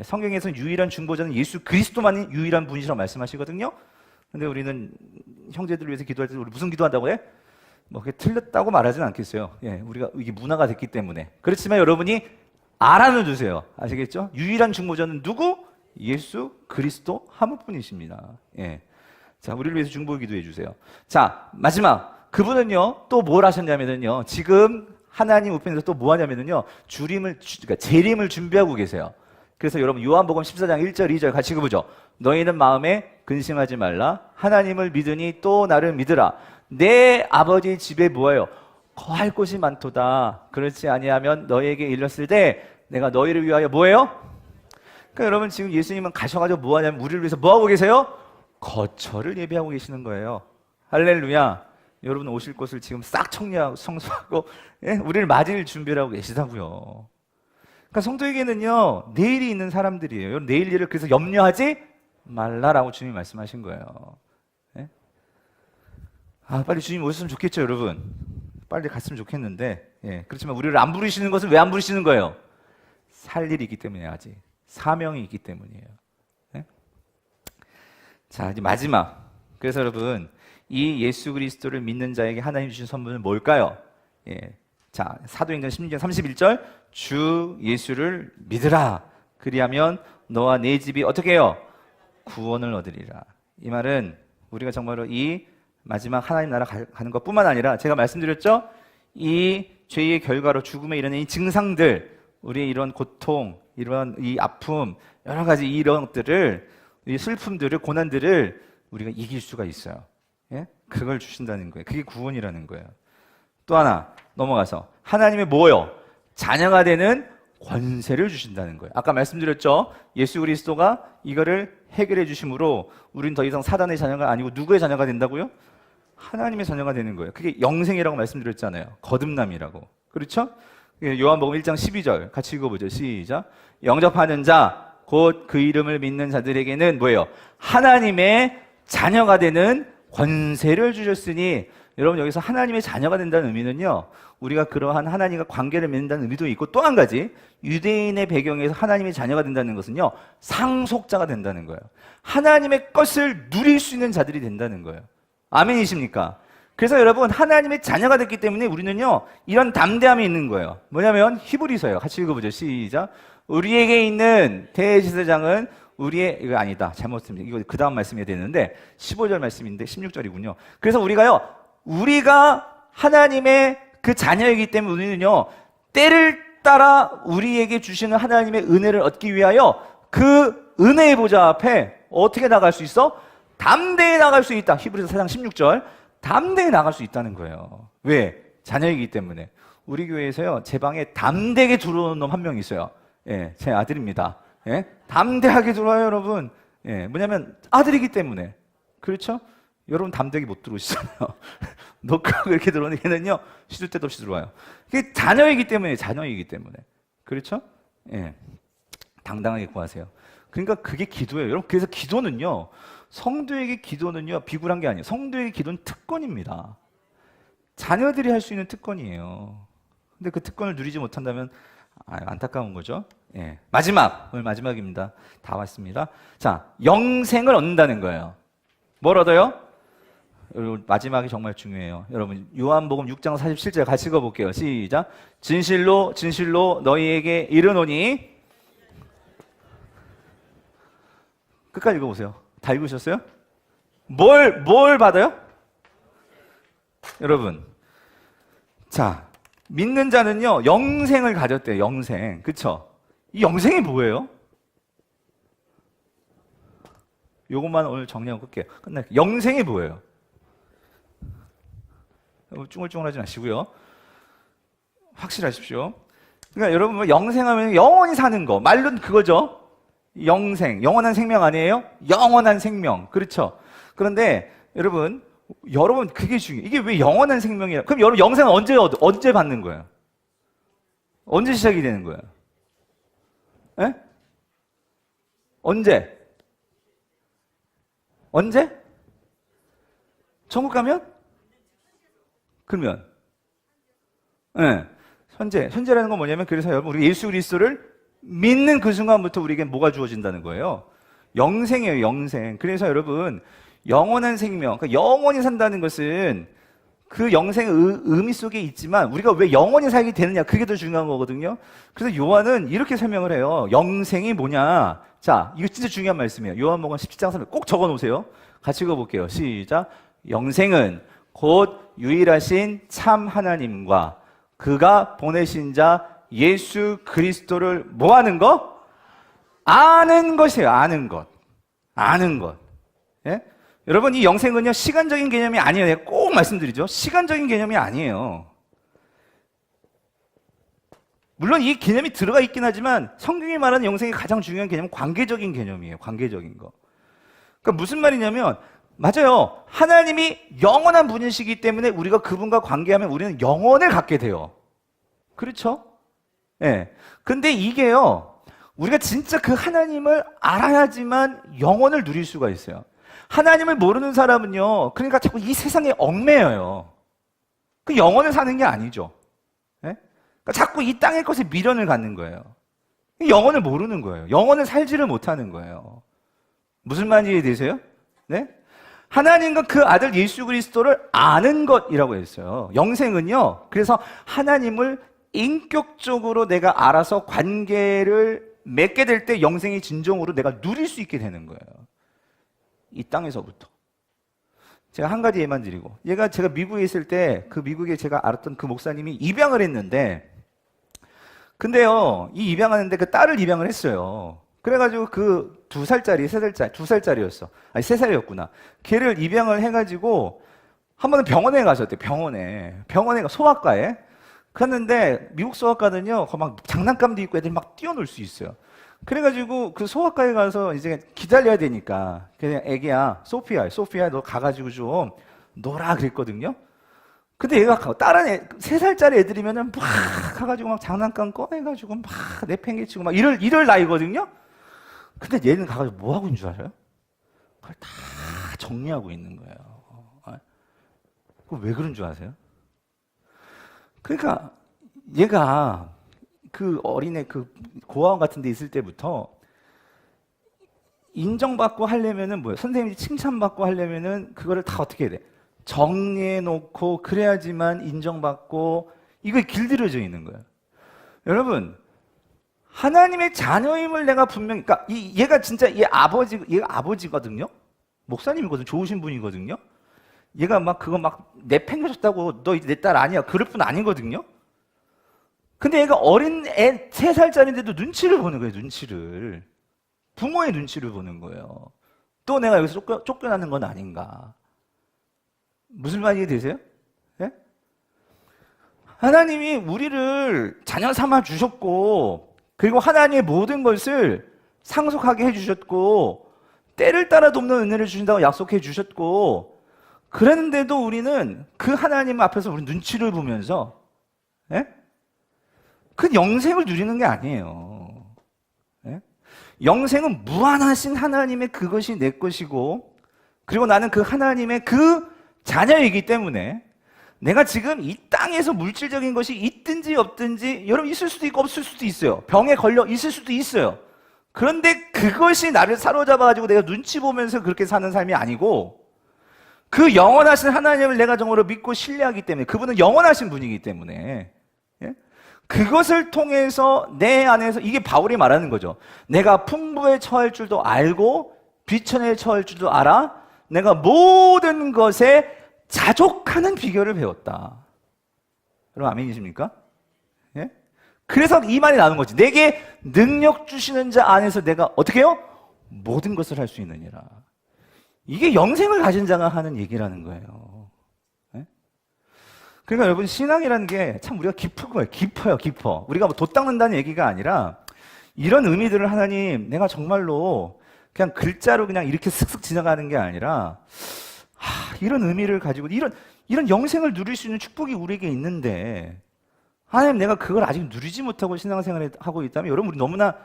성경에서는 유일한 중보자는 예수 그리스도만이 유일한 분이라고 말씀하시거든요. 근데 우리는 형제들을 위해서 기도할 때 우리 무슨 기도한다고 해? 뭐 그게 틀렸다고 말하지는 않겠어요. 우리가 이게 문화가 됐기 때문에. 그렇지만 여러분이 알아는 두세요. 아시겠죠? 유일한 중보자는 누구? 예수 그리스도 한 분뿐이십니다. 자, 우리를 위해서 중보 기도해 주세요. 자, 마지막. 그분은요, 또 뭘 하셨냐면요, 지금 하나님 우편에서 또 뭐 하냐면요, 그러니까 재림을 준비하고 계세요. 그래서 여러분, 요한복음 14장 1절, 2절 같이 읽어보죠. 너희는 마음에 근심하지 말라. 하나님을 믿으니 또 나를 믿으라. 내 아버지 집에 뭐예요? 거할 곳이 많도다. 그렇지 아니하면 너희에게 일렀을 때 내가 너희를 위하여 뭐예요? 그러니까 여러분, 지금 예수님은 가셔가지고 뭐 하냐면 우리를 위해서 뭐 하고 계세요? 거처를 예비하고 계시는 거예요. 할렐루야. 여러분 오실 곳을 지금 싹 청소하고 우리를 맞을 준비를 하고 계시다고요. 그러니까 성도에게는요, 내일이 있는 사람들이에요. 내일 일을 그래서 염려하지 말라라고 주님이 말씀하신 거예요. 빨리 주님 오셨으면 좋겠죠, 여러분. 빨리 갔으면 좋겠는데, 그렇지만 우리를 안 부르시는 것은 왜 안 부르시는 거예요? 살 일이 있기 때문에, 아직 사명이 있기 때문이에요. 자, 이제 마지막. 그래서 여러분, 이 예수 그리스도를 믿는 자에게 하나님 주신 선물은 뭘까요? 자, 사도행전 16장 31절, 주 예수를 믿으라. 그리하면 너와 내 집이 어떻게 해요? 구원을 얻으리라. 이 말은 우리가 정말로 이 마지막 하나님 나라 가는 것뿐만 아니라, 제가 말씀드렸죠? 이 죄의 결과로 죽음에 이르는 이 증상들, 우리의 이런 고통, 이런 이 아픔, 여러 가지 이런 것들을, 이 슬픔들을, 고난들을 우리가 이길 수가 있어요. 그걸 주신다는 거예요. 그게 구원이라는 거예요. 또 하나 넘어가서 하나님의 뭐요? 자녀가 되는 권세를 주신다는 거예요. 아까 말씀드렸죠? 예수 그리스도가 이거를 해결해 주심으로 우리는 더 이상 사단의 자녀가 아니고 누구의 자녀가 된다고요? 하나님의 자녀가 되는 거예요. 그게 영생이라고 말씀드렸잖아요. 거듭남이라고. 그렇죠? 요한복음 1장 12절 같이 읽어보죠. 시작. 영접하는 자 곧 그 이름을 믿는 자들에게는 뭐예요? 하나님의 자녀가 되는 권세를 주셨으니, 여러분 여기서 하나님의 자녀가 된다는 의미는요, 우리가 그러한 하나님과 관계를 맺는다는 의미도 있고, 또 한 가지 유대인의 배경에서 하나님의 자녀가 된다는 것은요, 상속자가 된다는 거예요. 하나님의 것을 누릴 수 있는 자들이 된다는 거예요. 아멘이십니까? 그래서 여러분 하나님의 자녀가 됐기 때문에 우리는요, 이런 담대함이 있는 거예요. 뭐냐면 히브리서예요. 같이 읽어보죠. 시작. 우리에게 있는 대제사장은 우리의, 이거 아니다, 잘못했습니다. 이거 그 다음 말씀이 되는데 15절 말씀인데 16절이군요. 그래서 우리가 하나님의 그 자녀이기 때문에 우리는요, 때를 따라 우리에게 주시는 하나님의 은혜를 얻기 위하여 그 은혜의 보좌 앞에 어떻게 나갈 수 있어? 담대히 나갈 수 있다. 히브리서 4장 16절. 담대히 나갈 수 있다는 거예요. 왜? 자녀이기 때문에. 우리 교회에서요, 제 방에 담대하게 들어오는 놈 한 명 있어요. 예, 제 아들입니다. 예? 담대하게 들어와요, 여러분. 예, 뭐냐면 아들이기 때문에. 그렇죠? 여러분 담대하게 못 들어오시잖아요. 녹화하고 이렇게 들어오는 걔는요, 시도 때도 없이 들어와요. 그게 자녀이기 때문에, 자녀이기 때문에. 그렇죠? 예. 당당하게 구하세요. 그러니까 그게 기도예요. 여러분, 그래서 기도는요, 성도에게 기도는요, 비굴한 게 아니에요. 성도에게 기도는 특권입니다. 자녀들이 할 수 있는 특권이에요. 근데 그 특권을 누리지 못한다면 안타까운 거죠. 예. 오늘 마지막입니다. 다 왔습니다. 자, 영생을 얻는다는 거예요. 뭘 얻어요? 여러분, 마지막이 정말 중요해요. 여러분, 요한복음 6장 47절 같이 읽어볼게요. 시작. 진실로 진실로 너희에게 이르노니. 끝까지 읽어보세요. 다 읽으셨어요? 뭘 받아요? 여러분, 자, 믿는 자는요, 영생을 가졌대요. 영생. 그쵸? 이 영생이 뭐예요? 요것만 오늘 정리하고 끌게요. 끝날게요. 영생이 뭐예요? 쭝얼쭝얼하지 마시고요. 확실하십시오. 그러니까 여러분, 영생하면 영원히 사는 거. 말로는 그거죠. 영생, 영원한 생명 아니에요? 영원한 생명. 그렇죠? 그런데 여러분 그게 중요해요. 이게 왜 영원한 생명이에요? 그럼 여러분 영생은 언제 받는 거예요? 언제 시작이 되는 거예요? 예? 언제? 천국 가면? 그러면? 예. 현재라는 건 뭐냐면, 그래서 여러분, 우리 예수 그리스도를 믿는 그 순간부터 우리에게 뭐가 주어진다는 거예요? 영생이에요, 영생. 그래서 여러분, 영원한 생명, 그러니까 영원히 산다는 것은 그 영생의 의미 속에 있지만 우리가 왜 영원히 살게 되느냐, 그게 더 중요한 거거든요. 그래서 요한은 이렇게 설명을 해요. 영생이 뭐냐? 자, 이거 진짜 중요한 말씀이에요. 요한복음 17장 3절 꼭 적어 놓으세요. 같이 읽어볼게요. 시작. 영생은 곧 유일하신 참 하나님과 그가 보내신 자 예수 그리스도를 뭐 하는 거? 아는 것이에요. 아는 것. 예? 여러분, 이 영생은요, 시간적인 개념이 아니에요. 내가 꼭 말씀드리죠. 시간적인 개념이 아니에요. 물론 이 개념이 들어가 있긴 하지만 성경이 말하는 영생의 가장 중요한 개념은 관계적인 개념이에요. 관계적인 거. 그러니까 무슨 말이냐면, 맞아요. 하나님이 영원한 분이시기 때문에 우리가 그분과 관계하면 우리는 영원을 갖게 돼요. 그렇죠? 예. 근데 이게요, 우리가 진짜 그 하나님을 알아야지만 영원을 누릴 수가 있어요. 하나님을 모르는 사람은요, 그러니까 자꾸 이 세상에 얽매여요. 그 영원을 사는 게 아니죠. 예? 그러니까 자꾸 이 땅의 것에 미련을 갖는 거예요. 영원을 모르는 거예요. 영원을 살지를 못하는 거예요. 무슨 말인지 이해되세요? 네? 하나님과 그 아들 예수 그리스도를 아는 것이라고 했어요. 영생은요, 그래서 하나님을 인격적으로 내가 알아서 관계를 맺게 될 때 영생이 진정으로 내가 누릴 수 있게 되는 거예요. 이 땅에서부터. 제가 한 가지 예만 드리고, 제가 미국에 있을 때 그 미국에 제가 알았던 그 목사님이 입양을 했는데, 근데요, 이 입양하는데 그 딸을 입양을 했어요. 그래가지고 그 2살짜리였어. 아니 3살이었구나. 걔를 입양을 해가지고 한 번은 병원에 가셨대. 병원에 소아과에 갔는데, 미국 소아과는요, 막 장난감도 있고 애들이 막 뛰어놀 수 있어요. 그래가지고 그 소아과에 가서 이제 기다려야 되니까, 그냥 애기야, 소피야 너 가가지고 좀 놀아 그랬거든요. 근데 얘가 다른 3살짜리 애들이면은 막 가가지고 막 장난감 꺼내가지고 막 내팽개치고 막 이럴 나이거든요. 근데 얘는 가가지고 뭐 하고 있는 줄 알아요? 그걸 다 정리하고 있는 거예요. 왜 그런 줄 아세요? 그러니까 얘가 그 어린애 그 고아원 같은 데 있을 때부터 인정받고 하려면은 뭐예요? 선생님이 칭찬받고 하려면은 그거를 다 어떻게 해야 돼? 정리해 놓고 그래야지만 인정받고 이거에 길들여져 있는 거예요. 여러분, 하나님의 자녀임을 내가 분명히, 그러니까 얘가 진짜 얘가 아버지거든요? 목사님이거든, 좋으신 분이거든요? 얘가 막 그거 막 내팽겨줬다고 너 이제 내 딸 아니야. 그럴 뿐 아니거든요? 근데 얘가 어린 애 3살짜리인데도 눈치를 보는 거예요, 눈치를. 부모의 눈치를 보는 거예요. 또 내가 여기서 쫓겨나는 건 아닌가. 무슨 말이 되세요? 예? 하나님이 우리를 자녀 삼아 주셨고, 그리고 하나님의 모든 것을 상속하게 해주셨고, 때를 따라 돕는 은혜를 주신다고 약속해 주셨고, 그랬는데도 우리는 그 하나님 앞에서 우리 눈치를 보면서, 예? 그 영생을 누리는 게 아니에요. 예? 영생은 무한하신 하나님의 그것이 내 것이고, 그리고 나는 그 하나님의 그 자녀이기 때문에 내가 지금 이 땅에서 물질적인 것이 있든지 없든지, 여러분 있을 수도 있고 없을 수도 있어요. 병에 걸려 있을 수도 있어요. 그런데 그것이 나를 사로잡아가지고 내가 눈치 보면서 그렇게 사는 삶이 아니고, 그 영원하신 하나님을 내가 정말로 믿고 신뢰하기 때문에, 그분은 영원하신 분이기 때문에, 예? 그것을 통해서 내 안에서, 이게 바울이 말하는 거죠. 내가 풍부에 처할 줄도 알고 비천에 처할 줄도 알아. 내가 모든 것에 자족하는 비결을 배웠다. 여러분 아멘이십니까? 예? 그래서 이 말이 나오는 거지. 내게 능력 주시는 자 안에서 내가 어떻게 해요? 모든 것을 할 수 있느니라. 이게 영생을 가진 자가 하는 얘기라는 거예요. 예? 그러니까 여러분, 신앙이라는 게 참 우리가 깊은 거예요. 깊어요, 깊어. 우리가 뭐 돛닦는다는 얘기가 아니라, 이런 의미들을 하나님, 내가 정말로 그냥 글자로 그냥 이렇게 슥슥 지나가는 게 아니라, 이런 의미를 가지고 이런 영생을 누릴 수 있는 축복이 우리에게 있는데, 하나님, 내가 그걸 아직 누리지 못하고 신앙생활을 하고 있다면, 여러분 우리 너무나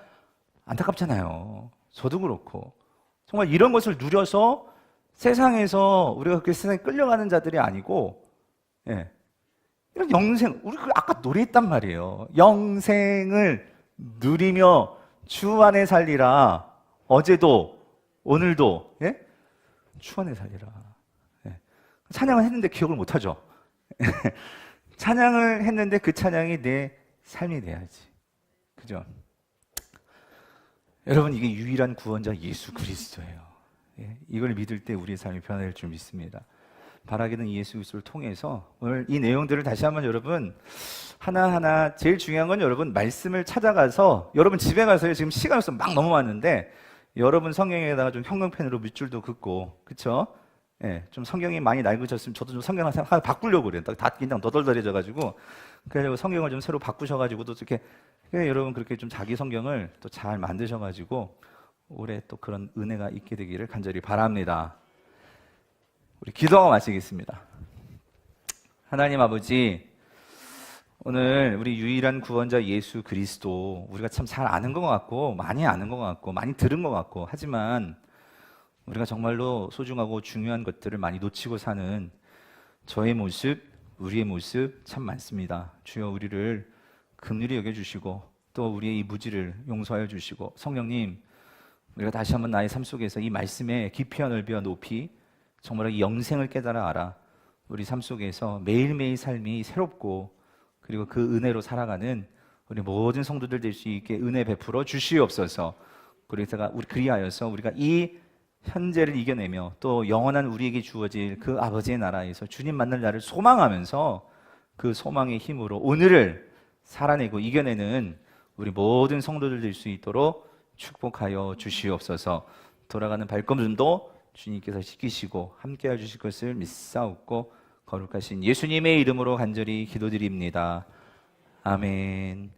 안타깝잖아요. 저도 그렇고. 정말 이런 것을 누려서 세상에서 우리가 그렇게 세상에 끌려가는 자들이 아니고, 예, 이런 영생, 우리 아까 노래했단 말이에요. 영생을 누리며 주 안에 살리라. 어제도 오늘도, 예? 주 안에 살리라. 예. 찬양을 했는데 기억을 못하죠. 찬양을 했는데 그 찬양이 내 삶이 돼야지. 그죠? 여러분, 이게 유일한 구원자 예수 그리스도예요. 예. 이걸 믿을 때 우리의 삶이 변화될 줄 믿습니다. 바라기는 이 예수 그리스도를 통해서 오늘 이 내용들을 다시 한번 여러분 하나하나, 제일 중요한 건 여러분 말씀을 찾아가서, 여러분 집에 가서요, 지금 시간으로서 막 넘어왔는데, 여러분 성경에다가 좀 형광펜으로 밑줄도 긋고, 그쵸? 예, 좀 성경이 많이 낡으셨으면 저도 좀 성경 하나 바꾸려고 그래요. 다 그냥 너덜덜해져가지고. 그래서 성경을 좀 새로 바꾸셔가지고 또 이렇게, 여러분 그렇게 좀 자기 성경을 또 잘 만드셔가지고 올해 또 그런 은혜가 있게 되기를 간절히 바랍니다. 우리 기도하고 마치겠습니다. 하나님 아버지, 오늘 우리 유일한 구원자 예수 그리스도, 우리가 참 잘 아는 것 같고 많이 아는 것 같고 많이 들은 것 같고, 하지만 우리가 정말로 소중하고 중요한 것들을 많이 놓치고 사는 저의 모습, 우리의 모습 참 많습니다. 주여, 우리를 긍휼히 여겨주시고 또 우리의 이 무지를 용서하여 주시고, 성령님, 우리가 다시 한번 나의 삶 속에서 이 말씀의 깊이와 넓이와 높이, 정말 이 영생을 깨달아 알아 우리 삶 속에서 매일매일 삶이 새롭고, 그리고 그 은혜로 살아가는 우리 모든 성도들 될 수 있게 은혜 베풀어 주시옵소서. 그리하여서 우리가 이 현재를 이겨내며 또 영원한 우리에게 주어질 그 아버지의 나라에서 주님 만날 날을 소망하면서, 그 소망의 힘으로 오늘을 살아내고 이겨내는 우리 모든 성도들 될 수 있도록 축복하여 주시옵소서. 돌아가는 발걸음도 주님께서 지키시고 함께해 주실 것을 믿사옵고, 거룩하신 예수님의 이름으로 간절히 기도드립니다. 아멘.